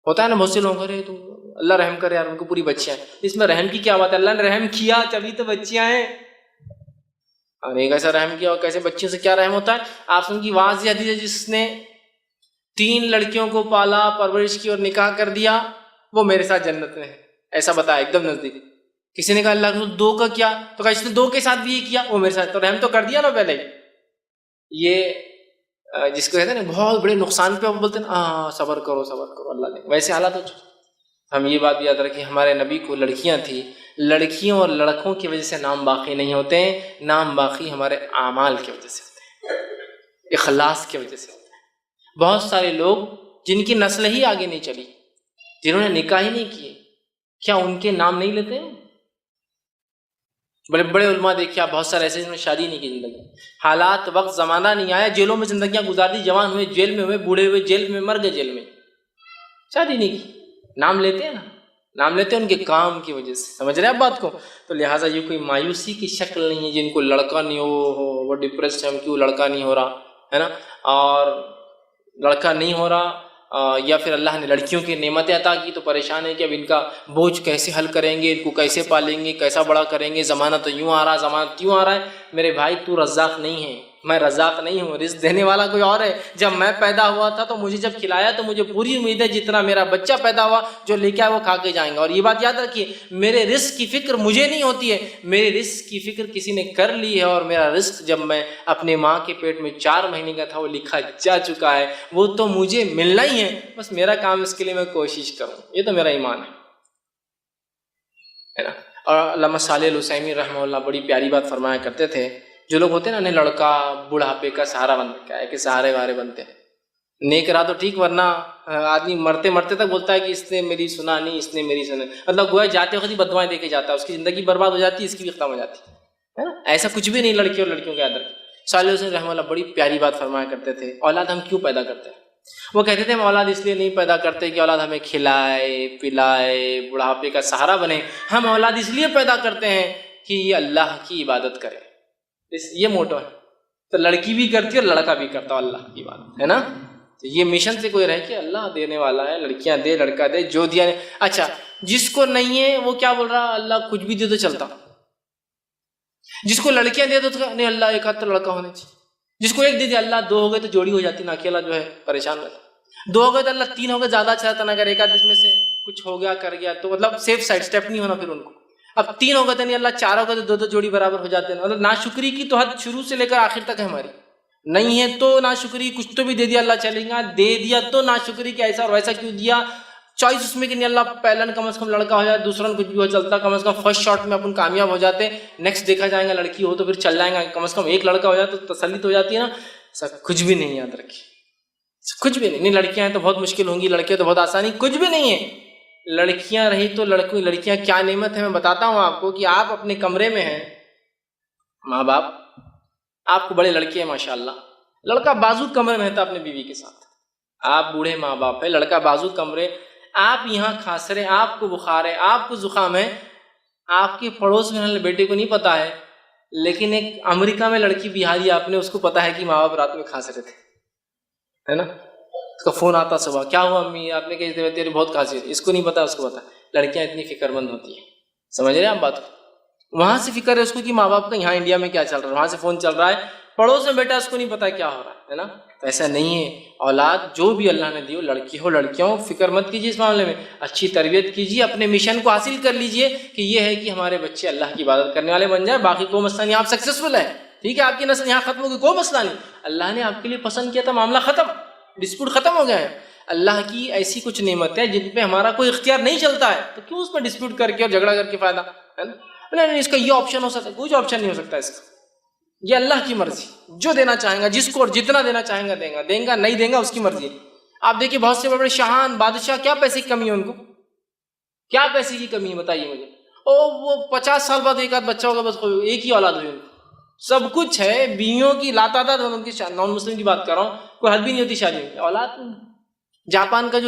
ہوتا ہے نا بہت سے لوگ، ارے تو اللہ رحم کرے یار ان کو پوری بچیاں ہیں. اس میں رحم کی کیا بات ہے؟ اللہ نے رحم کیا تبھی تو بچیاں ہیں. اور ایک ایسا رحم کیا اور کیسے بچیوں سے کیا رحم ہوتا ہے؟ آپ ان کی واضح حدیث ہے، جس نے 3 لڑکیوں کو پالا، پرورش کی اور نکاح کر دیا، وہ میرے ساتھ جنت میں ہے. ایسا بتایا ایک دم نزدیک. کسی نے کہا اللہ رسول 2 کا کیا؟ تو کہا اس نے 2 کے ساتھ بھی یہ کیا، وہ میرے ساتھ. تو رحم تو کر دیا نا پہلے. یہ جس کو کہتے ہیں نا بہت بڑے نقصان پہ بولتے ہیں نا صبر کرو اللہ نے ویسے حالات ہو چکے. ہم یہ بات یاد رکھیں ہمارے نبی کو لڑکیاں تھیں. لڑکیوں اور لڑکوں کی وجہ سے نام باقی نہیں ہوتے ہیں، نام باقی ہمارے اعمال کی وجہ سے ہوتے ہیں، اخلاص کی وجہ سے ہوتے ہیں. بہت سارے لوگ جن کی نسل ہی آگے نہیں چلی، جنہوں نے نکاح ہی نہیں کیے، کیا ان کے نام نہیں لیتے ہیں؟ بڑے بڑے علماء دیکھیں آپ، بہت سارے ایسے جنہوں نے شادی نہیں کی. زندگی حالات وقت زمانہ نہیں آیا، جیلوں میں زندگیاں گزار دی، جوان ہوئے جیل میں ہوئے، بوڑھے ہوئے جیل میں، مر گئے جیل میں، شادی نہیں کی. نام لیتے ہیں نا، نام لیتے ہیں ان کے کام کی وجہ سے. سمجھ رہے ہیں آپ بات کو؟ تو لہٰذا یہ کوئی مایوسی کی شکل نہیں ہے. جن کو لڑکا نہیں ہو وہ ڈپریسڈ ہے، ہم کیوں لڑکا نہیں ہو رہا ہے نا، اور لڑکا نہیں ہو رہا یا پھر اللہ نے لڑکیوں کی نعمتیں عطا کی تو پریشان ہے کہ اب ان کا بوجھ کیسے حل کریں گے، ان کو کیسے پالیں گے، کیسا بڑا کریں گے، زمانہ تو یوں آ رہا، زمانہ کیوں آ رہا ہے. میرے بھائی تو رزاق نہیں ہے، میں رزاق نہیں ہوں، رزق دینے والا کوئی اور ہے. جب میں پیدا ہوا تھا تو مجھے جب کھلایا تو مجھے پوری امید ہے جتنا میرا بچہ پیدا ہوا جو لے کے آئے وہ کھا کے جائیں گا. اور یہ بات یاد رکھیے، میرے رزق کی فکر مجھے نہیں ہوتی ہے، میرے رزق کی فکر کسی نے کر لی ہے. اور میرا رزق جب میں اپنے ماں کے پیٹ میں 4 مہینے کا تھا وہ لکھا جا چکا ہے، وہ تو مجھے ملنا ہی ہے. بس میرا کام اس کے لیے میں کوشش کروں. یہ تو میرا ایمان ہے نا. اور علامہ صالح العثیمین رحمہ اللہ بڑی پیاری بات فرمایا کرتے تھے، جو لوگ ہوتے ہیں نا لڑکا بڑھاپے کا سہارا بن کیا ہے کہ سہارے وارے بنتے ہیں. نیک رہا تو ٹھیک، ورنہ آدمی مرتے مرتے تک بولتا ہے کہ اس نے میری سنا نہیں، اس نے میری سنا، مطلب گویا جاتے وقت ہی بدوائیں دے کے جاتا ہے، اس کی زندگی برباد ہو جاتی ہے، اس کی بھی ختم ہو جاتی ہے نا. ایسا کچھ بھی نہیں لڑکی اور لڑکیوں کے اندر. صالح العثیمین رحمہ اللہ بڑی پیاری بات فرمایا کرتے تھے، اولاد ہم کیوں پیدا کرتے ہیں؟ وہ کہتے تھے ہم اولاد اس لیے نہیں پیدا کرتے کہ اولاد ہمیں کھلائے پلائے بڑھاپے کا سہارا بنے، ہم اولاد اس لیے پیدا کرتے ہیں کہ یہ اللہ کی عبادت کرے، یہ موٹو ہے۔ تو لڑکی بھی کرتی ہے اور لڑکا بھی کرتا ہے اللہ کی عبادت، ہے نا؟ تو یہ مشن سے کوئی رہ کہ اللہ دینے والا ہے، لڑکیاں دے لڑکا دے، جو دیا نہیں۔ اچھا جس کو نہیں ہے وہ کیا بول رہا، اللہ کچھ بھی دے تو چلتا۔ جس کو لڑکیاں دے تو نہیں، اللہ ایک ہاتھ تو لڑکا ہونا چاہیے۔ جس کو ایک دے دیا، اللہ دو ہو گئے تو جوڑی ہو جاتی نا، اکیلا جو ہے پریشان رہتا۔ دو ہو گئے تو اللہ تین ہو گئے زیادہ اچھا رہتا نا، اگر ایک آدھ اس میں سے کچھ ہو گیا کر گیا تو مطلب سیف سائڈ اسٹیپ نہیں ہونا پھر ان کو۔ اب تین ہو گئے تو نہیں، اللہ چار ہو گئے تو دو دو جوڑی برابر ہو جاتے ہیں۔ مطلب ناشکری کی تو حد شروع سے لے کر آخر تک ہے ہماری، نہیں ہے تو ناشکری، کچھ تو بھی دے دیا اللہ چلے گا، دے دیا تو ناشکری کہ ایسا اور ویسا کیوں دیا، چوائس اس میں کہ نہیں اللہ پہلا کم از کم لڑکا ہو جائے، دوسرا کچھ بھی ہو چلتا، کم از کم فرسٹ شاٹ میں اپن کامیاب ہو جاتے، نیکسٹ دیکھا جائے گا لڑکی ہو تو پھر چل جائیں گا، کم از کم ایک لڑکا ہو جائے تو تسلی تو ہو جاتی ہے نا۔ سب کچھ بھی نہیں، یاد رکھیے کچھ بھی نہیں۔ لڑکیاں ہیں تو بہت مشکل ہوں گی، لڑکے تو بہت آسانی، کچھ بھی نہیں ہے۔ لڑکیاں رہی تو لڑکیاں کیا نعمت ہے، میں بتاتا ہوں آپ کو کہ آپ اپنے کمرے میں ہیں، ماں باپ آپ کو بڑے لڑکے ہیں ماشاءاللہ، لڑکا بازو کمرے میں رہتا اپنے بیوی کے ساتھ، آپ بوڑھے ماں باپ ہے، لڑکا بازو کمرے، آپ یہاں کھانس رہے، آپ کو بخار ہے، آپ کو زکام ہے، آپ کے پڑوس میں رہنے والے بیٹے کو نہیں پتا ہے، لیکن ایک امریکہ میں لڑکی بہاری آپ نے، اس کو پتا ہے کہ ماں باپ رات میں کھانس رہے تھے، ہے نا؟ اس کا فون آتا صبح، کیا ہوا امی، آپ نے کہتے تیرے بہت کھانسی ہے، اس کو نہیں پتا، اس کو پتا۔ لڑکیاں اتنی فکر مند ہوتی ہیں، سمجھ رہے ہیں آپ بات کو؟ وہاں سے فکر ہے اس کو کہ ماں باپ کا یہاں انڈیا میں کیا چل رہا ہے، وہاں سے فون چل رہا ہے، پڑوس میں بیٹا، اس کو نہیں پتا کیا ہو رہا ہے نا؟ ایسا نہیں ہے۔ اولاد جو بھی اللہ نے دی ہو، لڑکی ہو لڑکیاں ہو، فکر مت کیجیے اس معاملے میں، اچھی تربیت کیجیے، اپنے مشن کو حاصل کر لیجیے کہ یہ ہے کہ ہمارے بچے اللہ کی عبادت کرنے والے بن جائیں، باقی کوئی مسئلہ نہیں، آپ سکسیسفل ہیں، ٹھیک ہے، آپ کی نسل یہاں ختم ہوگی، کوئی مسئلہ نہیں، اللہ نے آپ کے لیے پسند کیا تھا، معاملہ ختم، ڈسپیوٹ ختم ہو گیا ہے۔ اللہ کی ایسی کچھ نعمتیں جن پہ ہمارا کوئی اختیار نہیں چلتا ہے، تو کیوں اس پہ ڈسپیوٹ کر کے اور جھگڑا کر کے فائدہ ہے نا؟ نہیں، اس کا یہ آپشن ہو سکتا ہے، کچھ آپشن نہیں ہو سکتا اس کا، یہ اللہ کی مرضی، جو دینا چاہیں گا جس کو اور جتنا دینا چاہیں گا دیں گا، نہیں دیں گا اس کی مرضی۔ آپ دیکھیے بہت سے بڑے بڑے شاہان بادشاہ، کیا پیسے کی کمی ہے ان کو، کیا پیسے کی کمی ہے بتائیے مجھے؟ وہ 50 سال بعد ایک آدھ بچہ ہوگا، بس ایک ہی اولاد ہوئی ان کو، سب کچھ ہے، بیویوں کی لاتعداد، ان کی نان مسلم کی بات کر رہا ہوں، کوئی حد بھی نہیں ہوتی شادی میں، اولاد۔ جاپان کا جو